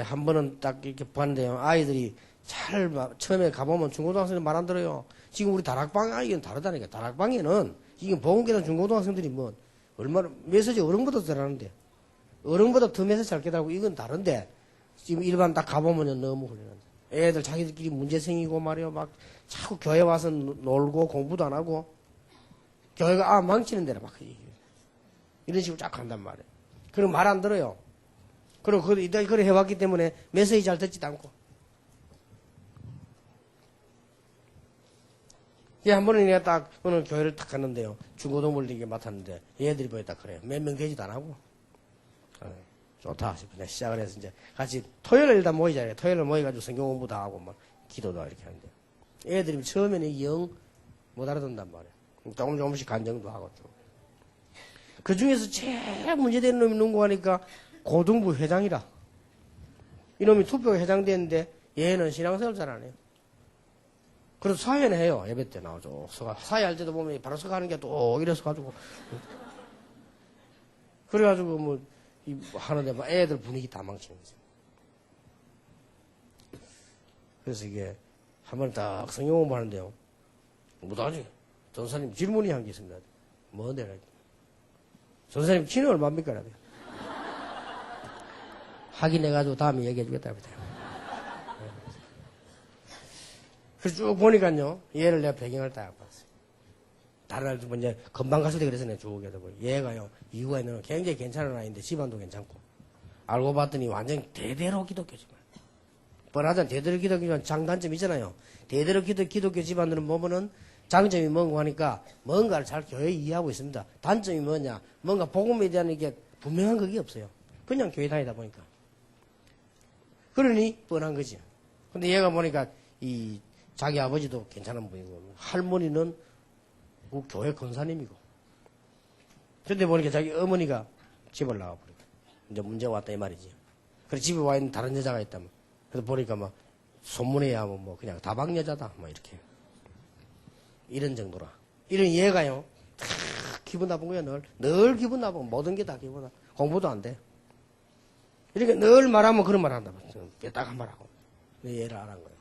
한 번은 딱 이렇게 봤는데요. 아이들이 잘 처음에 가보면 중고등학생들 말 안 들어요. 지금 우리 다락방 아이는 다르다니까. 다락방에는 지금 보건계단 중고등학생들이 뭐 얼마나 메시지 어른보다 잘하는데 어른보다 더 메시지 잘 깨달고 이건 다른데 지금 일반 딱 가보면 너무 훌륭한데 애들 자기들끼리 문제 생기고 말이요. 막 자꾸 교회 와서 놀고 공부도 안 하고 교회가 망치는 데라 막 이런 식으로 쫙 간단 말이에요. 그럼 말 안 들어요. 그리고 그래 해왔기 때문에 메시지 잘 듣지도 않고. 한 번은 내가 딱 오늘 교회를 딱 갔는데요. 중고등부를 이게 맡았는데 얘들이 보여 딱 그래요. 몇 명 되지도 안 하고. 좋다 싶어. 내가 시작을 해서 이제 같이 토요일에 일단 모이자. 토요일에 모여가지고 성경 공부도 하고 막 기도도 이렇게 하는데 애들이 처음에는 영 못 알아듣는단 말이에요. 조금씩 간정도 하고 좀. 그 중에서 제일 문제되는 놈이 누구 하니까 고등부 회장이라. 이놈이 투표 회장 됐는데 얘는 신앙생활 잘 안 해요. 그래서 사회는 해요. 예배 때 나오죠. 사회 할 때도 보면 바로 서가는 게 또 이래서 가지고. 그래가지고 뭐, 하는데 막 애들 분위기 다 망치는 거죠. 그래서 이게 한 번 딱 성경 공부하는데요. 못하지. 전사님 질문이 한 게 있습니다. 뭔데라. 전사님 키는 얼마입니까? 확인해가지고 다음에 얘기해 주겠다. 그래서 쭉 보니까요, 얘를 내가 배경을 딱 봤어요. 다른 아이도 이제 금방 갔을 때 그래서 내가 쭉 해보고 얘가요, 이후가 있는 굉장히 괜찮은 아이인데 집안도 괜찮고. 알고 봤더니 완전 대대로 기독교지만. 뻔하잖아. 대대로 기독교지만 장단점이 있잖아요. 대대로 기독교 집안들은 보면은 장점이 뭔가 하니까 뭔가를 잘 교회에 이해하고 있습니다. 단점이 뭐냐? 뭔가 복음에 대한 이게 분명한 그게 없어요. 그냥 교회 다니다 보니까. 그러니 뻔한 거지. 근데 얘가 보니까 자기 아버지도 괜찮은 분이고 할머니는 그 교회 권사님이고. 근데 보니까 자기 어머니가 집을 나가버리고 이제 문제가 왔다 이 말이지. 그래서 집에 와 있는 다른 여자가 있다면. 그래서 보니까 막 소문에 의하면 뭐 그냥 다방 여자다 뭐 이렇게. 이런 정도라. 이런 얘가요. 기분 나쁜 거야 늘 기분 나쁘고 모든 게 다 기분 나쁘고 공부도 안 돼. 이렇게 늘 말하면 그런 말 한다. 뼈딱한 말하고. 얘를 안 한 거예요.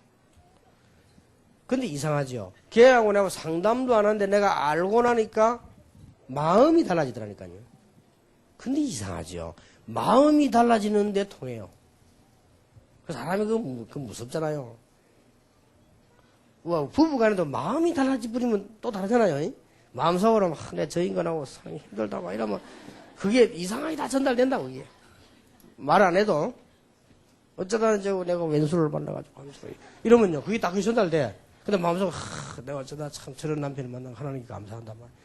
근데 이상하죠. 걔하고 내가 상담도 안 하는데 내가 알고 나니까 마음이 달라지더라니까요. 근데 이상하죠. 마음이 달라지는데 통해요. 그 사람이 그 무섭잖아요. 부부간에도 마음이 달라지버리면 또 다르잖아요. 마음속으로 막 내 저 인간하고 사람이 힘들다고 이러면 그게 이상하게 다 전달된다고 그게. 말 안 해도 어쩌다 이제 내가 왼수를 만나가지고 하면서 이러면요 그게 딱 전달돼. 근데 마음속으로 내가 어쩌다 참 저런 남편을 만나고 하나님께 감사한단 말이야.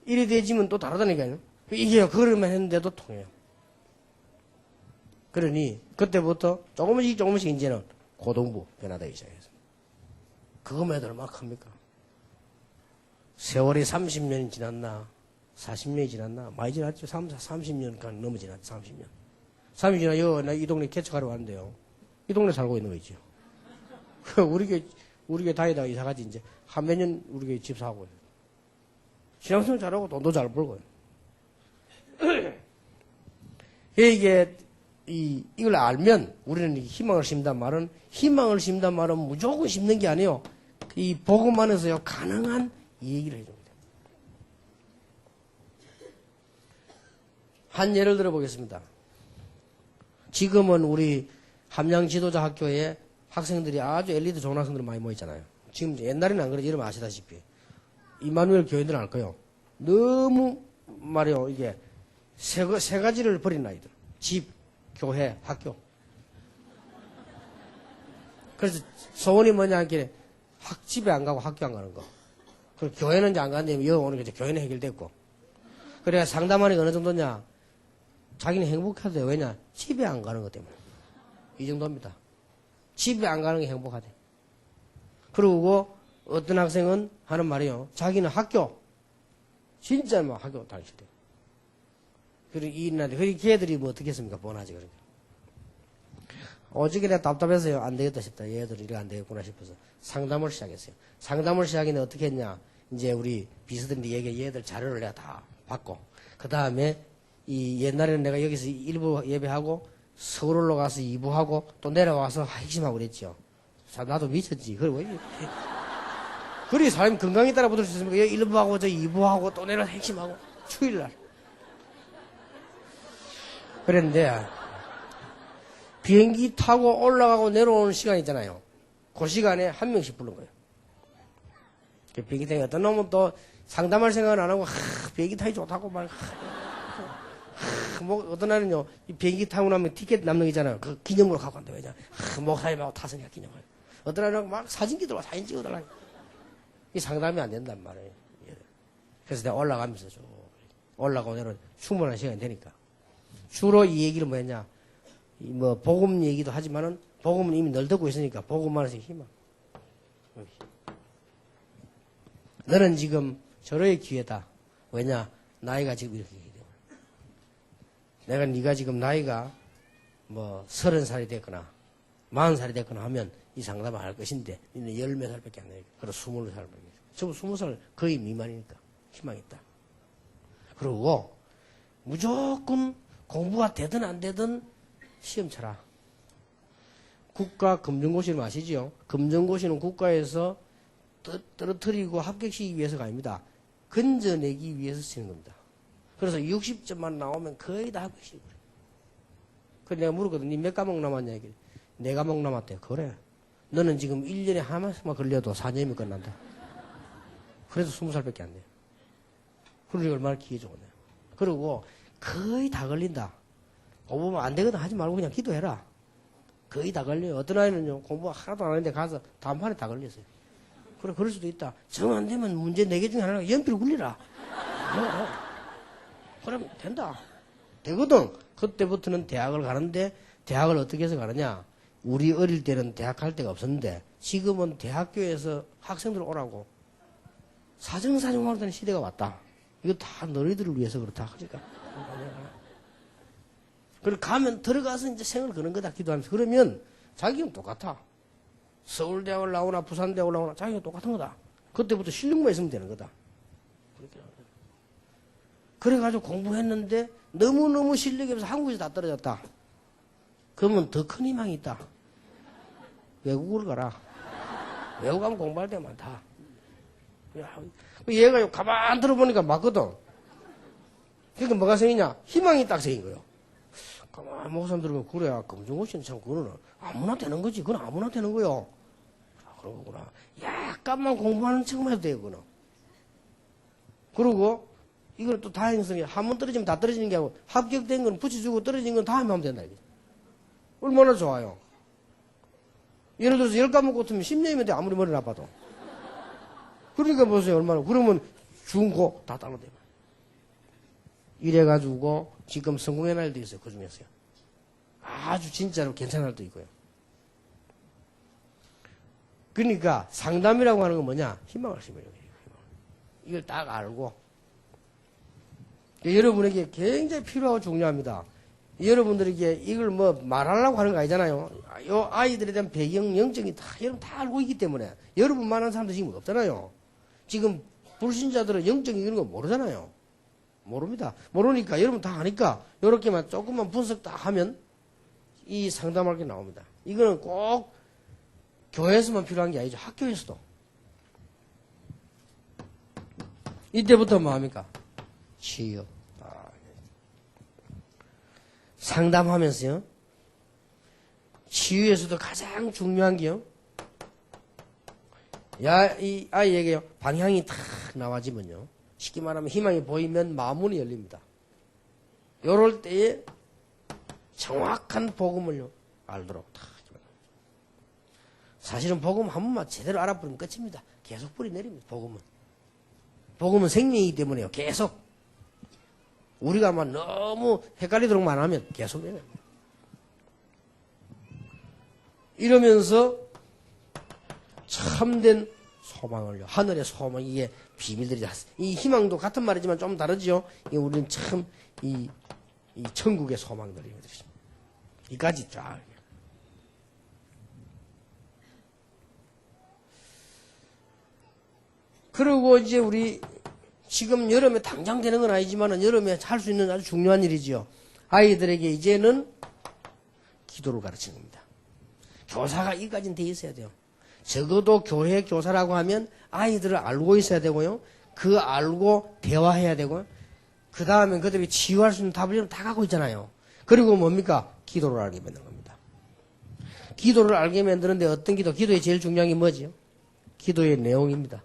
이래 되지면 또 다르다니까요. 이게 그러면 했는데도 통해요. 그러니 그때부터 조금씩 이제는 고등부 변화되기 시작했어요. 그거만 해도 얼마나 큽니까? 세월이 30년이 지났나 40년이 지났나 많이 지났죠. 30년간 넘어 지났죠. 30년. 30년 나 이 동네 개척하러 왔는데요. 이 동네 살고 있는 거 있죠. 우리 게 다니다가 이사가지 이제 한 몇 년 우리 게 집 사고 신앙생활 잘하고 돈도 잘 벌고요. 이게 이걸 알면 우리는 희망을 심단 말은 무조건 심는 게 아니에요. 이 복음 안에서요 가능한 얘기를 해줍니다. 한 예를 들어 보겠습니다. 지금은 우리 함양 지도자 학교에 학생들이 아주 엘리트 좋은 학생들 많이 모였잖아요. 지금 옛날에는 안 그러지. 이러면 아시다시피 이마누엘 교회들은 알 거예요. 너무 말이요 이게 세 가지를 버린 아이들. 집, 교회, 학교. 그래서 소원이 뭐냐 하길래 집에 안 가고 학교 안 가는 거. 그리고 교회는 이제 안 가는데 여기 오는 게 이제 교회는 해결됐고. 그래야 상담하는 게 어느 정도냐? 자기는 행복하대. 왜냐? 집에 안 가는 것 때문에. 이 정도입니다. 집에 안 가는 게 행복하대. 그리고 어떤 학생은 하는 말이요. 자기는 학교, 진짜 뭐 학교 다닐 때. 그리고 이 일인데, 그리고 걔들이 뭐 어떻게 했습니까? 뻔하지, 그러니까. 어저께 내가 답답해서요. 안 되겠다 싶다. 얘들 이래 안 되겠구나 싶어서 상담을 시작했어요. 상담을 시작했는데 어떻게 했냐. 이제 우리 비서들인데 얘들 자료를 내가 다 받고, 그 다음에 이 옛날에는 내가 여기서 1부 예배하고 서울 올라가서 2부 하고 또 내려와서 핵심하고 그랬죠. 나도 미쳤지. 그리 사람이 건강에 따라 붙을 수 있습니까? 여기 1부 하고 저 2부 하고 또 내려와서 핵심하고 주일날. 그랬는데 비행기 타고 올라가고 내려오는 시간 있잖아요. 그 시간에 한 명씩 부른 거예요. 비행기 타기 어떤 놈은 또 상담할 생각은 안 하고 비행기 타기 좋다고 막 뭐 어떤 날은요 이 비행기 타고 나면 티켓 남는 거 있잖아요. 그 기념으로 갖고 간다. 왜냐 목사님하고 탔으니까 기념을. 어떤 날은 막 사진 기도로 사진 찍어달라. 이 상담이 안 된단 말이에요. 그래서 내가 올라가면서 쭉 올라가고 내려오면 충분한 시간이 되니까 주로 이 얘기를 뭐였냐 뭐 복음 얘기도 하지만은 복음은 이미 널 듣고 있으니까 복음만 해서 희망. 너는 지금 절호의 기회다. 왜냐 나이가 지금 이렇게 되기 때문에. 내가 네가 지금 나이가 뭐 30살이 됐거나 40살이 됐거나 하면 이 상담을 할 것인데 너는 10몇 살밖에 안 되니까. 그리고 20살밖에 안 되니까. 저 20살 거의 미만이니까 희망이 있다. 그리고 무조건 공부가 되든 안 되든 시험 쳐라. 국가 검정고시를 아시죠? 검정고시는 국가에서 떨어뜨리고 합격시키기 위해서가 아닙니다. 건져내기 위해서 치는 겁니다. 그래서 60점만 나오면 거의 다 합격시키고 그래. 그래서 내가 물었거든. 니 몇 과목 남았냐? 이게 4과목 남았대. 그래. 너는 지금 1년에 하나만 걸려도 4년이면 끝난다. 그래도 20살밖에 안 돼. 그러니 얼마나 기회 좋네. 그리고 거의 다 걸린다. 공부만 안 되거든 하지 말고 그냥 기도해라. 거의 다 걸려요. 어떤 아이는요, 공부 하나도 안 하는데 가서 다음판에 다 걸렸어요. 그래, 그럴 수도 있다. 정 안 되면 문제 4개 중에 하나가 연필을 굴리라. 그러면 된다. 되거든. 그때부터는 대학을 가는데, 대학을 어떻게 해서 가느냐. 우리 어릴 때는 대학 갈 데가 없었는데, 지금은 대학교에서 학생들 오라고 사정사정하는 시대가 왔다. 이거 다 너희들을 위해서 그렇다. 그러니까. 그리고 가면 들어가서 이제 생을 거는 거다. 기도하면서. 그러면 자기는 똑같아. 서울대학을 나오나 부산대학을 나오나 자기가 똑같은 거다. 그때부터 실력만 있으면 되는 거다. 그래가지고 공부했는데 너무너무 실력이 없어서 한국에서 다 떨어졌다. 그러면 더 큰 희망이 있다. 외국을 가라. 외국 가면 공부할 데 많다. 얘가 가만 들어보니까 맞거든. 그러니까 뭐가 생기냐? 희망이 딱 생긴 거예요. 가만 목사님 들으면 그래. 검정고시는 참 그거는 아무나 되는 거지. 그건 아무나 되는 거요. 그러구나. 약간만 공부하는 척만 해도 돼요. 그거는. 그리고 이걸 또 다행성이 한 번 떨어지면 다 떨어지는 게 아니고 합격된 건 붙여주고 떨어진 건 다음에 하면 된다. 이게. 얼마나 좋아요. 예를 들어서 10과목 같으면 10년이면 돼. 아무리 머리 나빠도. 그러니까 보세요. 얼마나. 그러면 중고 다 따로돼요. 이래가지고 지금 성공의 날도 있어요. 그 중에서요. 아주 진짜로 괜찮은 날도 있고요. 그러니까 상담이라고 하는 건 뭐냐? 희망을 심어요. 이걸 딱 알고 여러분에게 굉장히 필요하고 중요합니다. 여러분들에게 이걸 뭐 말하려고 하는 거 아니잖아요. 요 아이들에 대한 배경, 영적이 다 여러분 다 알고 있기 때문에 여러분만한 사람도 지금 없잖아요. 지금 불신자들은 영적인 이런 거 모르잖아요. 모릅니다. 모르니까 여러분 다 아니까 이렇게만 조금만 분석 다 하면 이 상담할 게 나옵니다. 이거는 꼭 교회에서만 필요한 게 아니죠. 학교에서도. 이때부터 뭐 합니까? 치유. 상담하면서요. 치유에서도 가장 중요한 게요. 이 아이에게요. 방향이 탁 나와지면요. 쉽게 말하면 희망이 보이면 마문이 열립니다. 요럴 때에 정확한 복음을요. 알도록 탁. 사실은 복음 한 번만 제대로 알아버리면 끝입니다. 계속 뿌리 내립니다. 복음은. 복음은 생명이기 때문에요. 계속. 우리가 막 너무 헷갈리도록만 하면 계속 해요. 이러면서 참된 소망을요. 하늘의 소망, 이게 비밀들이 다, 이 희망도 같은 말이지만 좀 다르죠. 우리는 참, 이 천국의 소망들이 이까지 쫙. 그리고 이제 우리 지금 여름에 당장 되는 건 아니지만 여름에 할 수 있는 아주 중요한 일이지요. 아이들에게 이제는 기도를 가르치는 겁니다. 교사가 이까지는 돼 있어야 돼요. 적어도 교회 교사라고 하면 아이들을 알고 있어야 되고요. 그 알고 대화해야 되고요. 그 다음에 그들이 치유할 수 있는 답을 다 갖고 있잖아요. 그리고 뭡니까? 기도를 알게 만드는 겁니다. 기도를 알게 만드는데 어떤 기도? 기도의 제일 중요한 게 뭐지요? 기도의 내용입니다.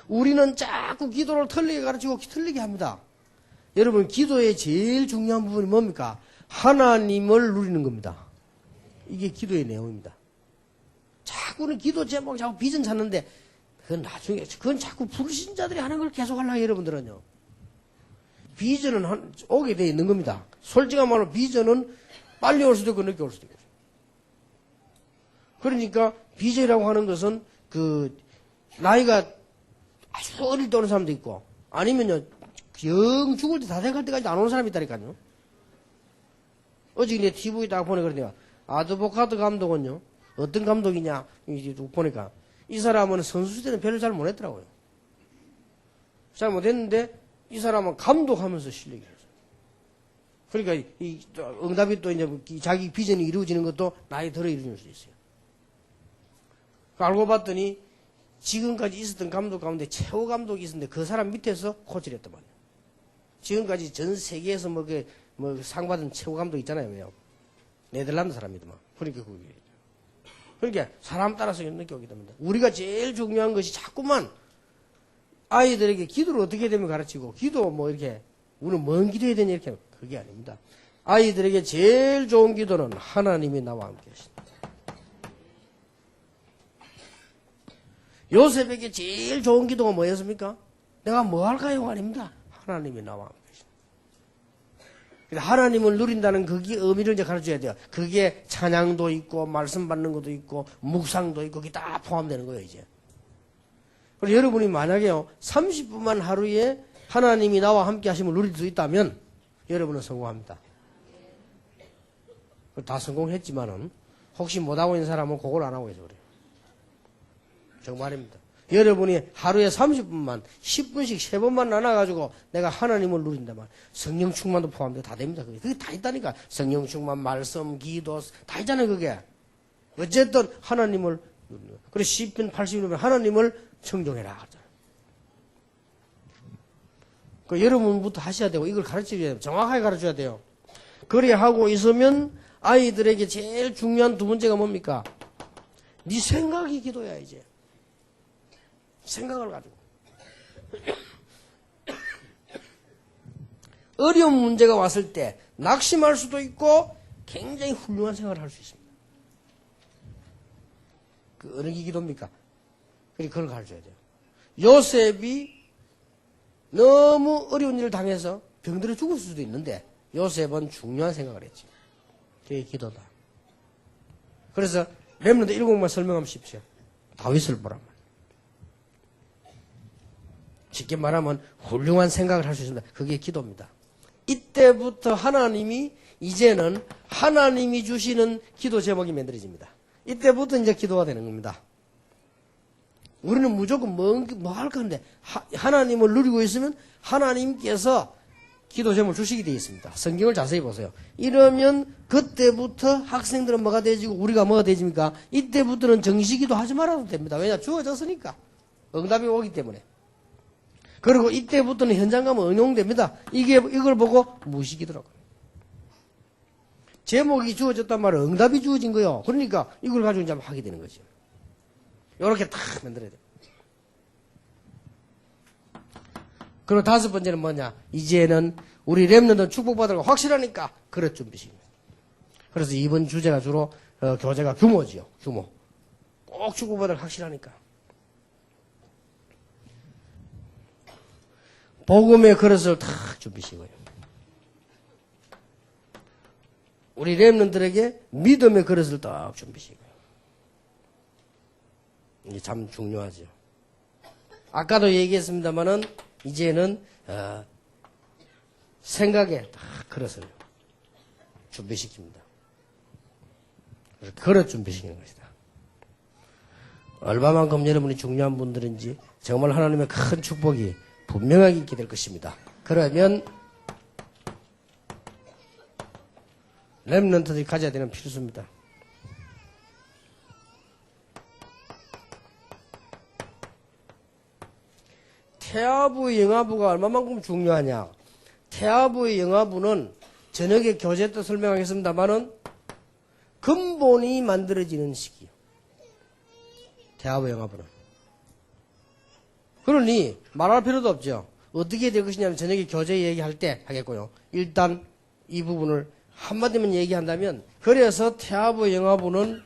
우리는 자꾸 기도를 틀리게 가르치고 틀리게 합니다. 여러분, 기도의 제일 중요한 부분이 뭡니까? 하나님을 누리는 겁니다. 이게 기도의 내용입니다. 자꾸는 기도 제목 자꾸 비전 찾는데 그건 나중에 그건 자꾸 불신자들이 하는 걸 계속 하려고 여러분들은요. 비전은 오게 돼 있는 겁니다. 솔직한 말로 비전은 빨리 올 수도 있고 늦게 올 수도 있고. 그러니까 비전이라고 하는 것은 그 나이가 아주 어릴 때 오는 사람도 있고 아니면요 영 죽을 때 다 돼갈 때까지 안 오는 사람이 있다니까요. 어제 내 TV 딱 보니까 그러네요. 아드보카트 감독은요. 어떤 감독이냐 이제 보니까 이 사람은 선수 때는 별로 잘 못했더라고요. 잘 못했는데 이 사람은 감독하면서 실력이 있어요. 그러니까 이 응답이 또 이제 자기 비전이 이루어지는 것도 나이 들어 이루어질 수 있어요. 알고 봤더니 지금까지 있었던 감독 가운데 최고 감독이 있었는데 그 사람 밑에서 코치를 했단 말이에요. 지금까지 전 세계에서 뭐 상 받은 최고 감독 있잖아요. 왜요? 네덜란드 사람이더만. 그러니까 그게. 그러니까 사람 따라서 늦게 오게 됩니다. 우리가 제일 중요한 것이 자꾸만 아이들에게 기도를 어떻게 되면 가르치고 기도 뭐 이렇게 우리는 뭔 기도해야 되냐 이렇게 하면 그게 아닙니다. 아이들에게 제일 좋은 기도는 하나님이 나와 함께 하신다. 요셉에게 제일 좋은 기도가 뭐였습니까? 내가 뭐 할까요? 아닙니다. 하나님이 나와 함께 하신다. 하나님을 누린다는 그게 의미를 이제 가르쳐야 돼요. 그게 찬양도 있고 말씀 받는 것도 있고 묵상도 있고 그게 다 포함되는 거예요 이제. 그리고 여러분이 만약에요 30분만 하루에 하나님이 나와 함께 하심을 누릴 수 있다면 여러분은 성공합니다. 다 성공했지만은 혹시 못하고 있는 사람은 그걸 안 하고 있어 그래요. 정말입니다. 여러분이 하루에 30분만 10분씩 3번만 나눠가지고 내가 하나님을 누린다면 성령 충만도 포함되고 다 됩니다. 그게 다 있다니까. 성령 충만, 말씀, 기도 다 있잖아요. 그게. 어쨌든 하나님을 누리는 거예요. 그래서 시편 80편 하나님을 청종해라 하잖아요. 그 여러분부터 하셔야 되고 이걸 가르쳐야 돼요. 정확하게 가르쳐야 돼요. 그래 하고 있으면 아이들에게 제일 중요한 두 번째가 뭡니까? 네 생각이 기도야 이제. 생각을 가지고. 어려운 문제가 왔을 때 낙심할 수도 있고 굉장히 훌륭한 생각을 할 수 있습니다. 그 어느 게 기도입니까? 그걸 가르쳐야 돼요. 요셉이 너무 어려운 일을 당해서 병들어 죽을 수도 있는데 요셉은 중요한 생각을 했지. 그게 기도다. 그래서 렘넌트 7곡만 설명하면 쉽죠. 다윗을 보란 말이에요. 쉽게 말하면 훌륭한 생각을 할 수 있습니다. 그게 기도입니다. 이때부터 하나님이 이제는 하나님이 주시는 기도 제목이 만들어집니다. 이때부터 이제 기도가 되는 겁니다. 우리는 무조건 뭐 할 건데 하나님을 누리고 있으면 하나님께서 기도 제목을 주시게 되어 있습니다. 성경을 자세히 보세요. 이러면 그때부터 학생들은 뭐가 되지고 우리가 뭐가 되집니까? 이때부터는 정시기도 하지 말아도 됩니다. 왜냐? 주어졌으니까. 응답이 오기 때문에. 그리고 이때부터는 현장 가면 응용됩니다. 이걸 보고 무시기더라고요. 제목이 주어졌단 말은 응답이 주어진 거예요. 그러니까 이걸 가지고 이제 하게 되는 거죠. 이렇게 탁 만들어야 돼요. 그리고 다섯 번째는 뭐냐? 이제는 우리 렘넌트는 축복받을 거 확실하니까 그럴 준비입니다. 그래서 이번 주제가 주로 교재가 규모지요. 규모. 꼭 축복받을 확실하니까. 복음의 그릇을 탁 준비시고요. 우리 렘넌트들에게 믿음의 그릇을 딱 준비시고요. 이게 참 중요하죠. 아까도 얘기했습니다만은 이제는 생각에 딱 그릇을 준비시킵니다. 그래서 그릇 준비시키는 것이다. 얼마만큼 여러분이 중요한 분들인지 정말 하나님의 큰 축복이 분명하게 있게 될 것입니다. 그러면 렘넌트들이 가져야 되는 필수입니다. 태아부의 영아부가 얼마만큼 중요하냐. 태아부의 영아부는 저녁에 교재 때 설명하겠습니다만은 근본이 만들어지는 시기예요. 태아부 영아부는. 그러니 말할 필요도 없죠. 어떻게 될 것이냐면 저녁에 교재 얘기할 때 하겠고요. 일단 이 부분을 한마디만 얘기한다면 그래서 태아부 영아부는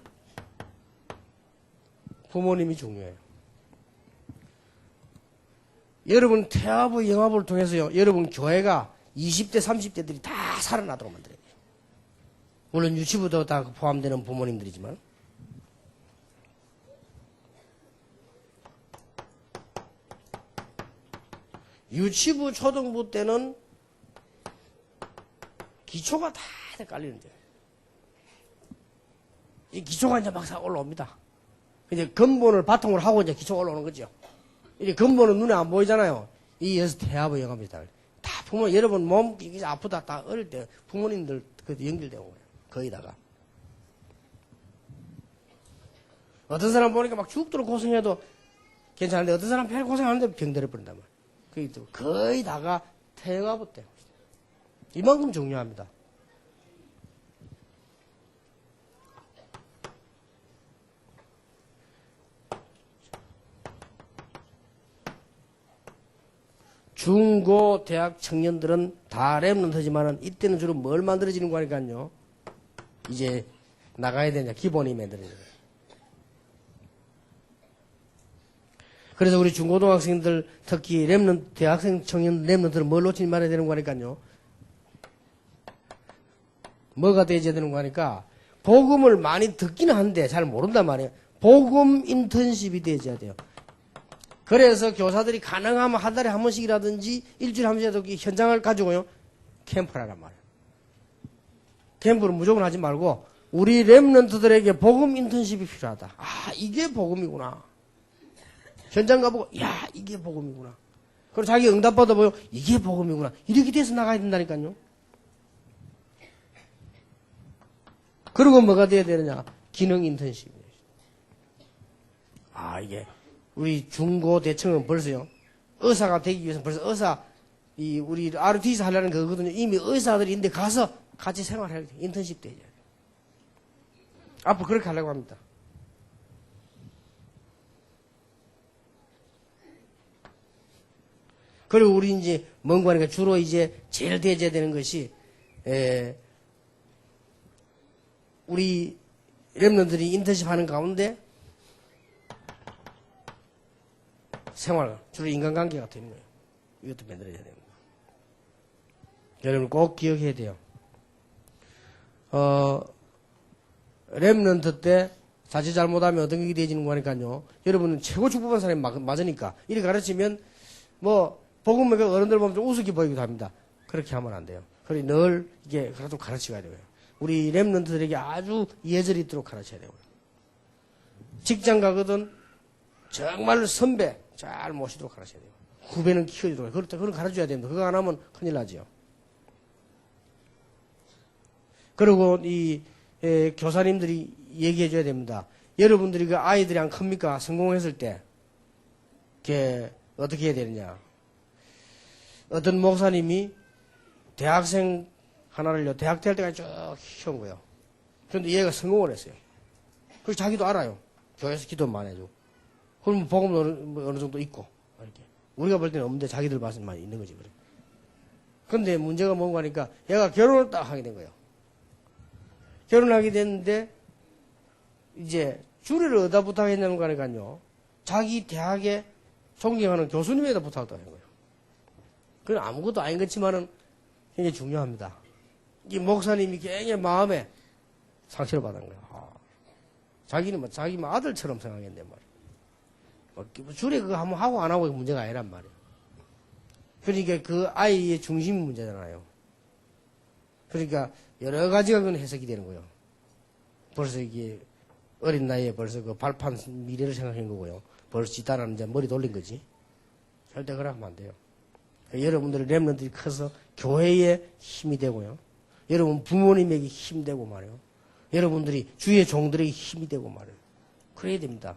부모님이 중요해요. 여러분 태아부 영아부를 통해서요. 여러분 교회가 20대 30대들이 다 살아나도록 만들어야 돼요. 물론 유치부도 다 포함되는 부모님들이지만 유치부 초등부 때는 기초가 다 깔리는데 이 기초가 이제 막상 올라옵니다. 이제 근본을 바탕으로 하고 이제 기초가 올라오는 거죠. 이제 근본은 눈에 안 보이잖아요. 이에서 태아부 영아부다. 다 부모 여러분 몸 이게 아프다 다 어릴 때 부모님들 그 연결되는 거예요. 거의다가 어떤 사람 보니까 막 죽도록 고생해도 괜찮은데 어떤 사람 별 고생하는데 병들어 버린단 말이에요. 그게 또 거의 다가 태영아부 때 이만큼 중요합니다. 중고 대학 청년들은 다 렘넌트지만은 이때는 주로 뭘 만들어지는 거니까요. 이제 나가야 되냐 기본이 만들어지는 거예요. 그래서 우리 중고등학생들 특히 렘넌트 대학생 청년 렘넌트는 뭘 놓치지 말아야 되는 거니까요. 뭐가 되어야 되는 거니까 복음을 많이 듣기는 한데 잘 모른단 말이에요. 복음 인턴십이 되어야 돼요. 그래서 교사들이 가능하면 한 달에 한 번씩이라든지 일주일에 한 번씩이라도 현장을 가지고요. 캠프를 하란 말이에요. 캠프를 무조건 하지 말고 우리 렘넌트들에게 복음 인턴십이 필요하다. 아 이게 복음이구나. 현장 가보고 야 이게 복음이구나. 그리고 자기 응답 받아보고 이게 복음이구나. 이렇게 돼서 나가야 된다니까요. 그리고 뭐가 돼야 되느냐. 기능 인턴십이에요. 아 이게 우리 중고 대청은 벌써요. 의사가 되기 위해서 벌써 우리 RT에서 하려는 거거든요. 이미 의사들인데 가서 같이 생활해야 돼요. 인턴십 돼야 돼요. 앞으로 그렇게 하려고 합니다. 그리고 우리 이제 뭔가 하니까 주로 이제 제일 대해야 되는 것이, 우리 렘넌트들이 인턴십 하는 가운데 생활, 주로 인간관계가 되는 거예요. 이것도 만들어야 됩니다. 여러분 꼭 기억해야 돼요. 렘넌트 때 자칫 잘못하면 어떤 게 되어지는 거니까요. 여러분은 최고 축복한 사람이 맞으니까 이렇게 가르치면 뭐 복음의 어른들 보면 좀 우습게 보이기도 합니다. 그렇게 하면 안 돼요. 그래 늘 이게 그래도 가르쳐야 돼요. 우리 렘넌트들에게 아주 예절이 있도록 가르쳐야 되고요. 직장 가거든 정말 선배 잘 모시도록 가르쳐야 돼요. 후배는 키워주도록 그렇다 그런 가르쳐야 됩니다. 그거 안 하면 큰일 나죠. 그리고 이 교사님들이 얘기해 줘야 됩니다. 여러분들이 그 아이들이 안 큽니까? 성공했을 때 어떻게 해야 되느냐. 어떤 목사님이 대학생 하나를요, 대학 될 때까지 쭉 키운 거예요. 그런데 얘가 성공을 했어요. 그래서 자기도 알아요. 교회에서 기도 많이 해주고. 그럼 복음도 어느 정도 있고, 이렇게. 우리가 볼 때는 없는데 자기들 봐서는 많이 있는 거지, 그래. 근데 문제가 뭔가 하니까 얘가 결혼을 딱 하게 된 거예요. 결혼하게 됐는데, 이제 주례를 어디다 부탁했냐는 거니까요. 자기 대학에 존경하는 교수님에다 부탁을 한 거예요. 그건 아무것도 아닌 것지만은 굉장히 중요합니다. 이 목사님이 굉장히 마음에 상처를 받은 거예요. 자기는 뭐 자기 아들처럼 생각했는데 말이야. 주례 그거 한번 하고 안 하고 문제가 아니란 말이에요. 그러니까 그 아이의 중심이 문제잖아요. 그러니까 여러 가지가 그건 해석이 되는 거예요. 벌써 이게 어린 나이에 벌써 그 발판 미래를 생각한 거고요. 벌써 지단하는 이제 머리 돌린 거지. 절대 그러면 안 돼요. 여러분들의 렘넌트들이 커서 교회에 힘이 되고요. 여러분 부모님에게 힘이 되고 말이에요. 여러분들이 주의 종들에게 힘이 되고 말이에요. 그래야 됩니다.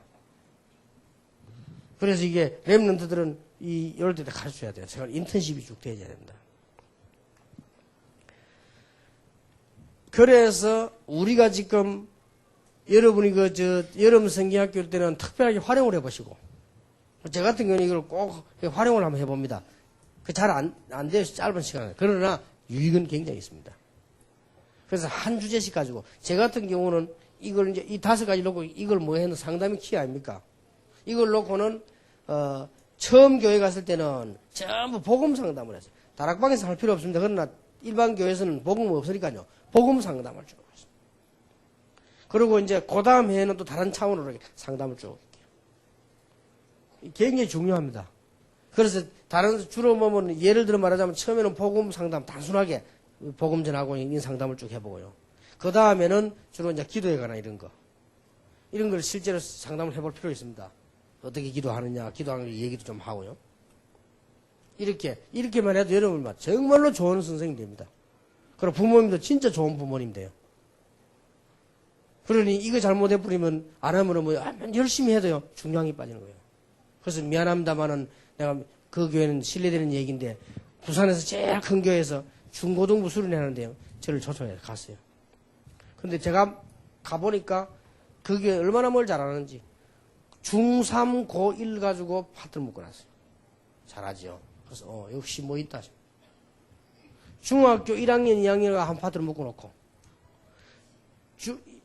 그래서 이게 렘넌트들은 이럴 때 가르쳐야 돼요. 제가 인턴십이 쭉 돼야 됩니다. 그래서 우리가 지금 여러분이 여름 성경학교 때는 특별하게 활용을 해보시고, 저 같은 경우는 이걸 꼭 활용을 한번 해봅니다. 잘 안 돼요. 짧은 시간에. 그러나 유익은 굉장히 있습니다. 그래서 한 주제씩 가지고, 제 같은 경우는 이걸 이제 이 5가지 놓고 이걸 뭐 했는 상담이 키 아닙니까? 이걸 놓고는, 처음 교회 갔을 때는 전부 복음 상담을 했어요. 다락방에서 할 필요 없습니다. 그러나 일반 교회에서는 복음 없으니까요. 복음 상담을 쭉 했어요. 그리고 이제 그 다음 해에는 또 다른 차원으로 이렇게 상담을 쭉 할게요. 굉장히 중요합니다. 그래서 주로 보면 예를 들어 말하자면 처음에는 복음 상담 단순하게 복음 전하고 있는 상담을 쭉 해보고요. 그 다음에는 주로 이제 기도에 관한 이런 걸 실제로 상담을 해볼 필요 있습니다. 어떻게 기도하느냐, 기도하는 얘기도 좀 하고요. 이렇게만 해도 여러분 정말로 좋은 선생님이 됩니다. 그리고 부모님도 진짜 좋은 부모님 돼요. 그러니 이거 잘못해버리면 안 하면 뭐 열심히 해도요 중량이 빠지는 거예요. 그래서 미안합니다만은 내가 그 교회는 신뢰되는 얘기인데 부산에서 제일 큰 교회에서 중고등부 수련회하는데요 저를 초청해서 갔어요. 근데 제가 가보니까 그게 얼마나 뭘 잘하는지 중3, 고1 가지고 파트를 묶어 놨어요. 잘하죠. 그래서 역시 뭐 있다. 중학교 1학년, 2학년과 한 파트를 묶어 놓고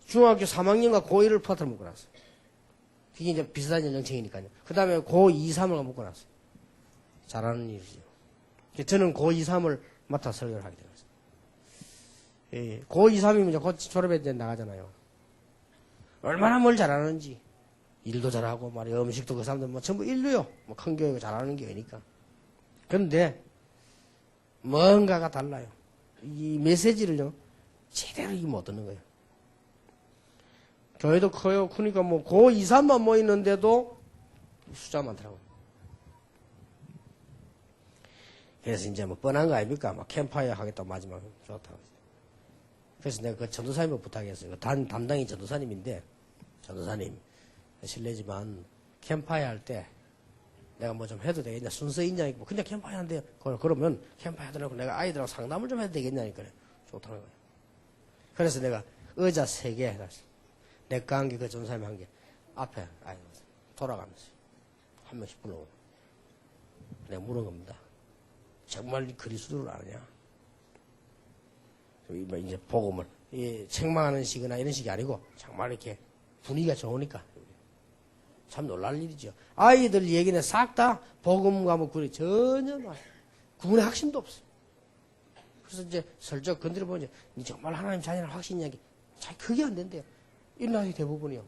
중학교 3학년과 고1을 파트를 묶어 놨어요. 그게 이제 비슷한 연령층이니까요. 그 다음에 고2, 3을 묶어 놨어요. 잘하는 일이죠. 저는 고2, 3을 맡아 설교를 하게 되었어요. 예, 고2, 3이면 이제 곧 졸업해 때 나가잖아요. 얼마나 뭘 잘하는지. 일도 잘하고 말이야. 음식도 그 사람들 뭐 전부 일류요. 뭐 큰 교회가 잘하는 교회니까. 그런데 뭔가가 달라요. 이 메시지를요 제대로 못 듣는 거예요. 교회도 커요. 그러니까 뭐 고2, 3만 모이는데도 숫자 많더라고요. 그래서 이제 뭐 뻔한 거 아닙니까? 막 캠파이어 하겠다고 마지막에 좋다고. 그래서 내가 그 전도사님을 부탁했어요. 그 담당이 전도사님인데 전도사님 실례지만 캠파이어 할 때 내가 뭐 좀 해도 되겠냐 순서 있냐 있고 그냥 캠파이어 한대요. 그러면 캠파이어 하더라고 내가 아이들하고 상담을 좀 해도 되겠냐니까 좋다는 거예요. 그래서 내가 의자 3개 해놨어요. 내과 한 개, 그 전도사님 한 개 앞에 아이들 돌아가면서 한 명씩 불러오고 내가 물은 겁니다. 정말 그리스도를 아느냐? 이제 복음을 책망하는 식이나 이런 식이 아니고 정말 이렇게 분위기가 좋으니까 참 놀랄 일이죠. 아이들 얘기는 싹 다 복음 과목 그리 전혀 구분의 확신도 없어요. 그래서 이제 슬쩍 건드려 보니 정말 하나님 자녀를 확신이야기 잘 크게 안 된대요. 이런 아이 대부분이요.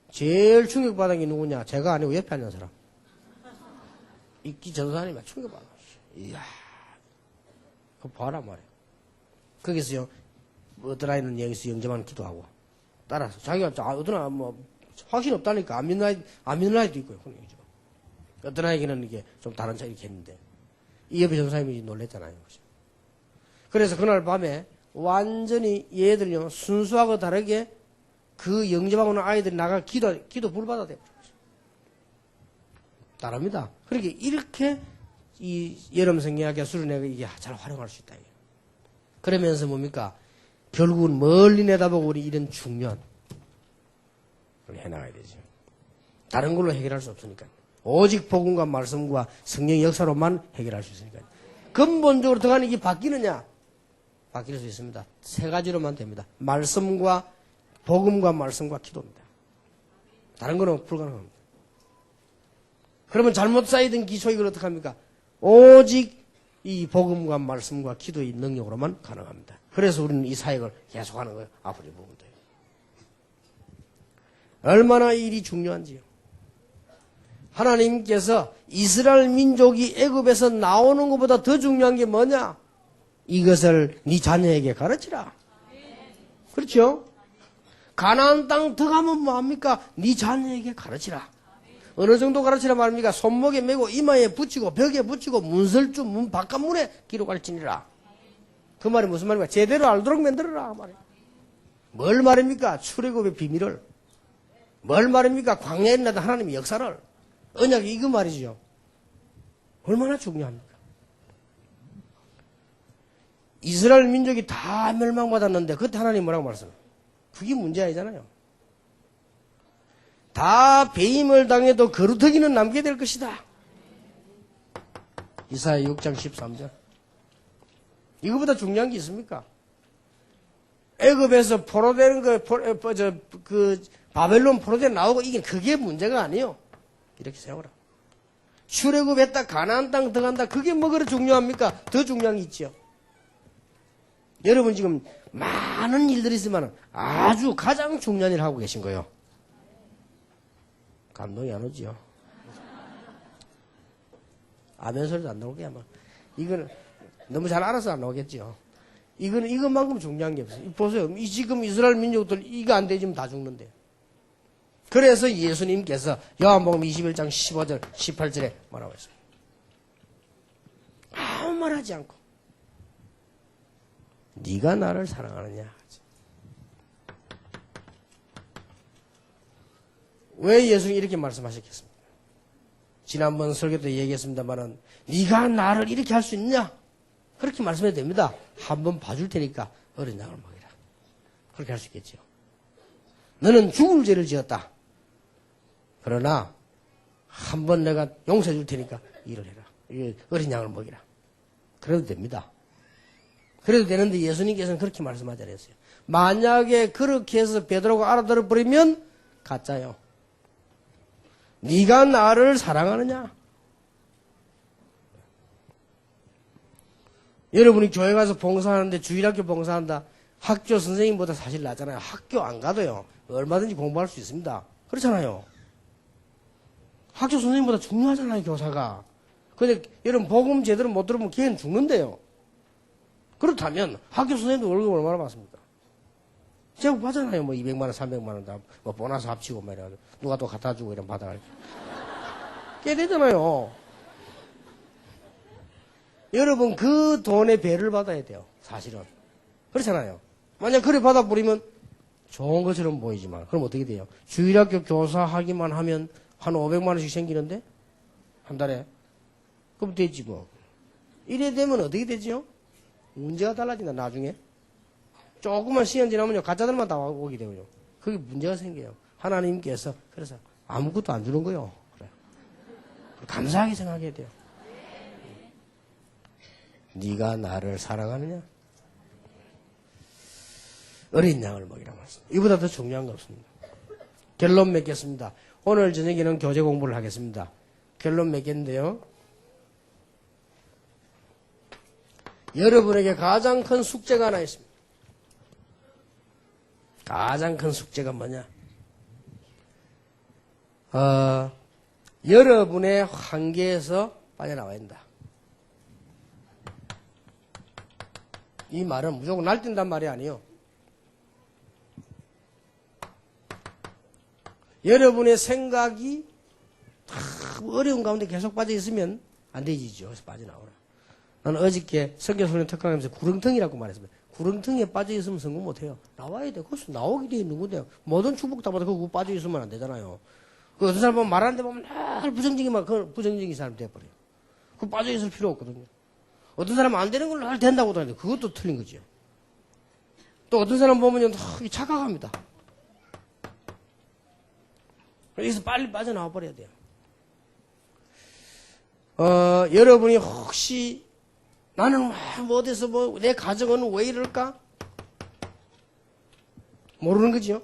제일 충격받은 게 누구냐? 제가 아니고 옆에 앉은 사람. 이끼 전도사님이 충격받았어요. 이야, 그거 봐라 말이에요. 거기서요, 어떤 아이는 여기서 영접하는 기도하고, 따라서, 자기가, 어떤 아이, 확신 없다니까, 안 믿는 아이도 있고요, 어떤 아이에게는 이게 좀 다른 차이 이렇게 했는데, 이 옆에 전도사님이 놀랬잖아요. 그래서 그날 밤에, 완전히 얘들요, 순수하고 다르게, 그 영접하고 오는 아이들이 나가 기도 불받아 돼버렸어요. 다릅니다. 그러니까 이렇게, 이 여름 성경학교 수련회가 이게 잘 활용할 수 있다. 그러면서 뭡니까? 결국은 멀리 내다보고 우리 이런 중요한 걸 해나가야 되죠. 다른 걸로 해결할 수 없으니까. 오직 복음과 말씀과 성령 역사로만 해결할 수 있으니까. 근본적으로 들어가는 이게 바뀌느냐? 바뀔 수 있습니다. 3가지로만 됩니다. 말씀과 복음과 말씀과 기도입니다. 다른 거는 불가능합니다. 그러면 잘못 쌓이던 기초 이걸 어떻게 합니까? 오직 이 복음과 말씀과 기도의 능력으로만 가능합니다. 그래서 우리는 이 사역을 계속하는 거예요. 앞으로 이 부분도. 얼마나 이 일이 중요한지요. 하나님께서 이스라엘 민족이 애굽에서 나오는 것보다 더 중요한 게 뭐냐? 이것을 네 자녀에게 가르치라. 그렇죠? 가나안 땅 들어가면 뭐합니까? 네 자녀에게 가르치라. 어느 정도 가르치라 말입니까? 손목에 메고 이마에 붙이고 벽에 붙이고 문설주 문 바깥문에 기록할 지니라. 그 말이 무슨 말입니까? 제대로 알도록 만들어라 그 말이에요. 뭘 말입니까? 출애굽의 비밀을. 뭘 말입니까? 광야에 나던 하나님의 역사를. 언약이 이거 말이죠. 얼마나 중요합니까? 이스라엘 민족이 다 멸망받았는데 그때 하나님 뭐라고 말씀해요? 그게 문제 아니잖아요. 다 배임을 당해도 거루터기는 남게 될 것이다. 이사야 6장 13절. 이거보다 중요한 게 있습니까? 애굽에서 포로되는 바벨론 포로되 나오고 이게 그게 문제가 아니에요. 이렇게 세워라. 출애굽했다 가나안 땅 들어간다. 그게 뭐 그렇게 중요합니까? 더 중요한 게 있죠. 여러분 지금 많은 일들이 있지만 아주 가장 중요한 일을 하고 계신 거예요. 감동이 안 오지요. 아멘 소리도 안 나오게 아마. 이거는 너무 잘 알아서 안 나오겠죠. 이거는 이것만큼 중요한 게 없어요. 보세요. 지금 이스라엘 민족들 이거 안 되지면 다 죽는데. 그래서 예수님께서 요한복음 21장 15절 18절에 뭐라고 했어요? 아무 말 하지 않고 네가 나를 사랑하느냐. 왜 예수님이 이렇게 말씀하셨겠습니까? 지난번 설교 때 얘기했습니다만은 네가 나를 이렇게 할 수 있냐? 그렇게 말씀해도 됩니다. 한번 봐줄 테니까 어린 양을 먹이라. 그렇게 할 수 있겠죠. 너는 죽을 죄를 지었다. 그러나 한번 내가 용서해 줄 테니까 일을 해라. 어린 양을 먹이라. 그래도 됩니다. 그래도 되는데 예수님께서는 그렇게 말씀하지 않았어요. 만약에 그렇게 해서 베드로가 알아들어 버리면 가짜요. 네가 나를 사랑하느냐? 여러분이 교회 가서 봉사하는데 주일학교 봉사한다. 학교 선생님보다 사실 낫잖아요. 학교 안 가도요. 얼마든지 공부할 수 있습니다. 그렇잖아요. 학교 선생님보다 중요하잖아요. 교사가. 근데 여러분 복음 제대로 못 들으면 걔는 죽는데요. 그렇다면 학교 선생님도 월급 얼마나 받습니까? 제가 받잖아요. 뭐 200만 원, 300만 원 다 뭐 보너스 합치고 막 이래가지고 누가 또 갖다 주고 이런 받아가지고 꽤 되잖아요. 여러분 그 돈의 배를 받아야 돼요. 사실은. 그렇잖아요. 만약 그래 받아버리면 좋은 것처럼 보이지만 그럼 어떻게 돼요? 주일학교 교사 하기만 하면 한 500만 원씩 생기는데 한 달에 그럼 되지 뭐. 이래 되면 어떻게 되지요? 문제가 달라진다 나중에. 조금만 시간 지나면요 가짜들만 다 오게 되고요. 그게 문제가 생겨요. 하나님께서 그래서 아무것도 안 주는 거예요. 그래. 감사하게 생각해야 돼요. 네가 나를 사랑하느냐? 어린 양을 먹이라고 했습니다. 이보다 더 중요한 거 없습니다. 결론 맺겠습니다. 오늘 저녁에는 교재 공부를 하겠습니다. 결론 맺겠는데요. 여러분에게 가장 큰 숙제가 하나 있습니다. 가장 큰 숙제가 뭐냐? 여러분의 한계에서 빠져나와야 된다. 이 말은 무조건 날뛴단 말이 아니에요. 여러분의 생각이 어려운 가운데 계속 빠져 있으면 안 되지죠. 그래서 빠져나오라. 나는 어저께 성교소년 특강하면서 구렁텅이라고 말했습니다. 구렁텅이에 빠져 있으면 성공 못 해요. 나와야 돼. 거기서 나오게 돼 있는 건데요. 모든 축복 다 받아 그거 빠져 있으면 안 되잖아요. 그 어떤 사람 보면 말하는데 보면 늘 부정적이만 그 부정적인 사람이 돼버려요. 그 빠져 있을 필요 없거든요. 어떤 사람은 안 되는 걸 늘 된다고 하는데 그것도 틀린 거죠. 또 어떤 사람 보면 착각합니다. 여기서 빨리 빠져나와 버려야 돼요. 여러분이 혹시 나는 뭐 어디서 뭐 내 가정은 왜 이럴까? 모르는 거죠.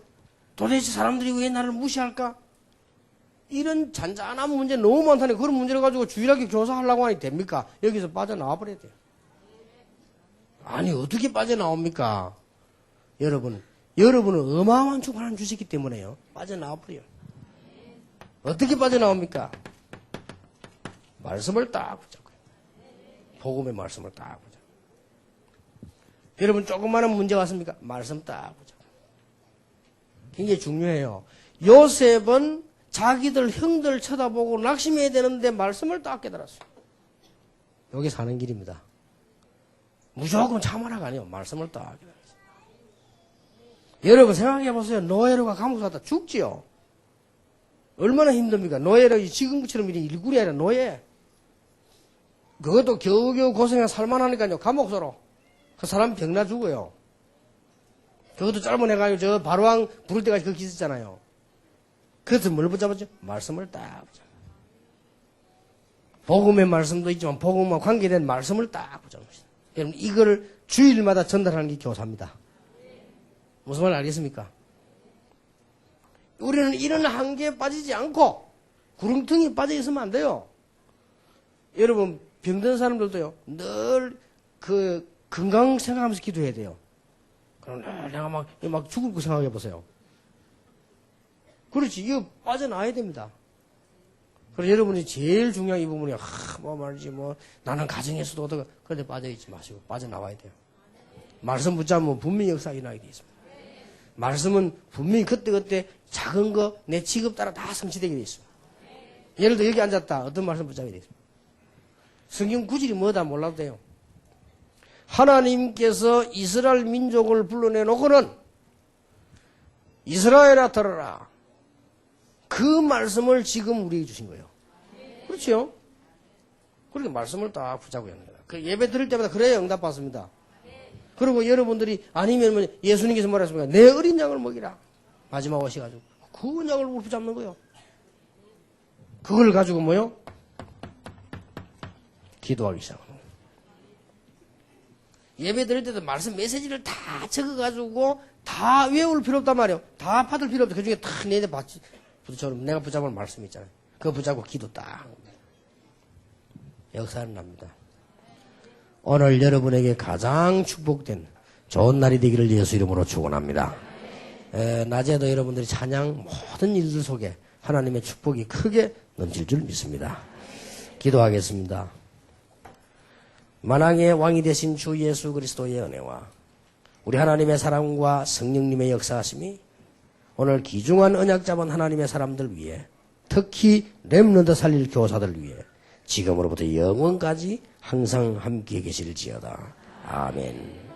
도대체 사람들이 왜 나를 무시할까? 이런 잔잔한 문제 너무 많다니 그런 문제를 가지고 주일학교 교사하려고 하니 됩니까? 여기서 빠져나와 버려야 돼요. 아니 어떻게 빠져나옵니까? 여러분은 어마어마한 축복을 하나님 주시기 때문에요. 빠져나와 버려요. 어떻게 빠져나옵니까? 말씀을 딱 붙잡고요. 복음의 말씀을 딱 붙잡고. 여러분 조그마한 문제 왔습니까? 말씀 딱 붙잡고. 굉장히 중요해요. 요셉은 자기들 형들 쳐다보고 낙심해야 되는데 말씀을 딱 깨달았어요. 여기 사는 길입니다. 무조건 참아라가 아니에요. 말씀을 딱 깨달았어요. 여러분 생각해 보세요. 노예로가 감옥 갔다 죽지요. 얼마나 힘듭니까? 노예로 지금처럼 일굴이 아니라 노예. 그것도 겨우겨우 고생해 살만하니까요. 감옥서로. 그 사람 병나 죽어요. 그것도 짧아내가지고 저 바로왕 부를 때까지 그렇게 있었잖아요. 그래서 뭘 붙잡았죠? 말씀을 딱 붙잡았어요. 복음의 말씀도 있지만 복음과 관계된 말씀을 딱 붙잡았어요. 여러분 이걸 주일마다 전달하는 게 교사입니다. 무슨 말 알겠습니까? 우리는 이런 한계에 빠지지 않고 구렁텅이에 빠져 있으면 안 돼요. 여러분 병든 사람들도요. 늘 그 건강 생각하면서 기도해야 돼요. 그럼 내가 막 죽을 거 생각해 보세요. 그렇지. 이거 빠져나와야 됩니다. 그래서 여러분이 제일 중요한 이 부분이 말이지 나는 가정에서도 어떻게 그런데 빠져있지 마시고 빠져나와야 돼요. 말씀 붙잡으면 분명히 역사가 일어나게 되어 있습니다. 말씀은 분명히 그때그때 작은 거 내 직업 따라 다 성취되게 되어 있습니다. 예를 들어 여기 앉았다. 어떤 말씀 붙잡게 되어 있습니다. 성경 구절이 뭐다 몰라도 돼요. 하나님께서 이스라엘 민족을 불러내놓고는 이스라엘아 들어라. 그 말씀을 지금 우리에게 주신 거예요. 그렇죠? 그렇게 말씀을 딱 붙잡고 있는 거예요. 그 예배 드릴 때마다 그래야 응답받습니다. 그리고 여러분들이 아니면 예수님께서 뭐랬습니까? 내 어린 양을 먹이라. 마지막 오셔가지고 그 양을 붙잡는 거예요. 그걸 가지고 뭐요? 기도하기 시작합니다. 예배 드릴 때도 말씀 메시지를 다 적어가지고 다 외울 필요 없단 말이에요. 다 받을 필요 없죠. 그 중에 다 내가 붙잡을 말씀 있잖아요. 그거 붙잡고 기도 딱 합니다. 역사는 납니다. 오늘 여러분에게 가장 축복된 좋은 날이 되기를 예수 이름으로 축원합니다. 낮에도 여러분들이 찬양 모든 일들 속에 하나님의 축복이 크게 넘칠 줄 믿습니다. 기도하겠습니다. 만왕의 왕이 되신 주 예수 그리스도의 은혜와 우리 하나님의 사랑과 성령님의 역사하심이 오늘 귀중한 언약 잡은 하나님의 사람들 위해 특히 렘넌트 살릴 교사들 위해 지금으로부터 영원까지 항상 함께 계실지어다. 아멘.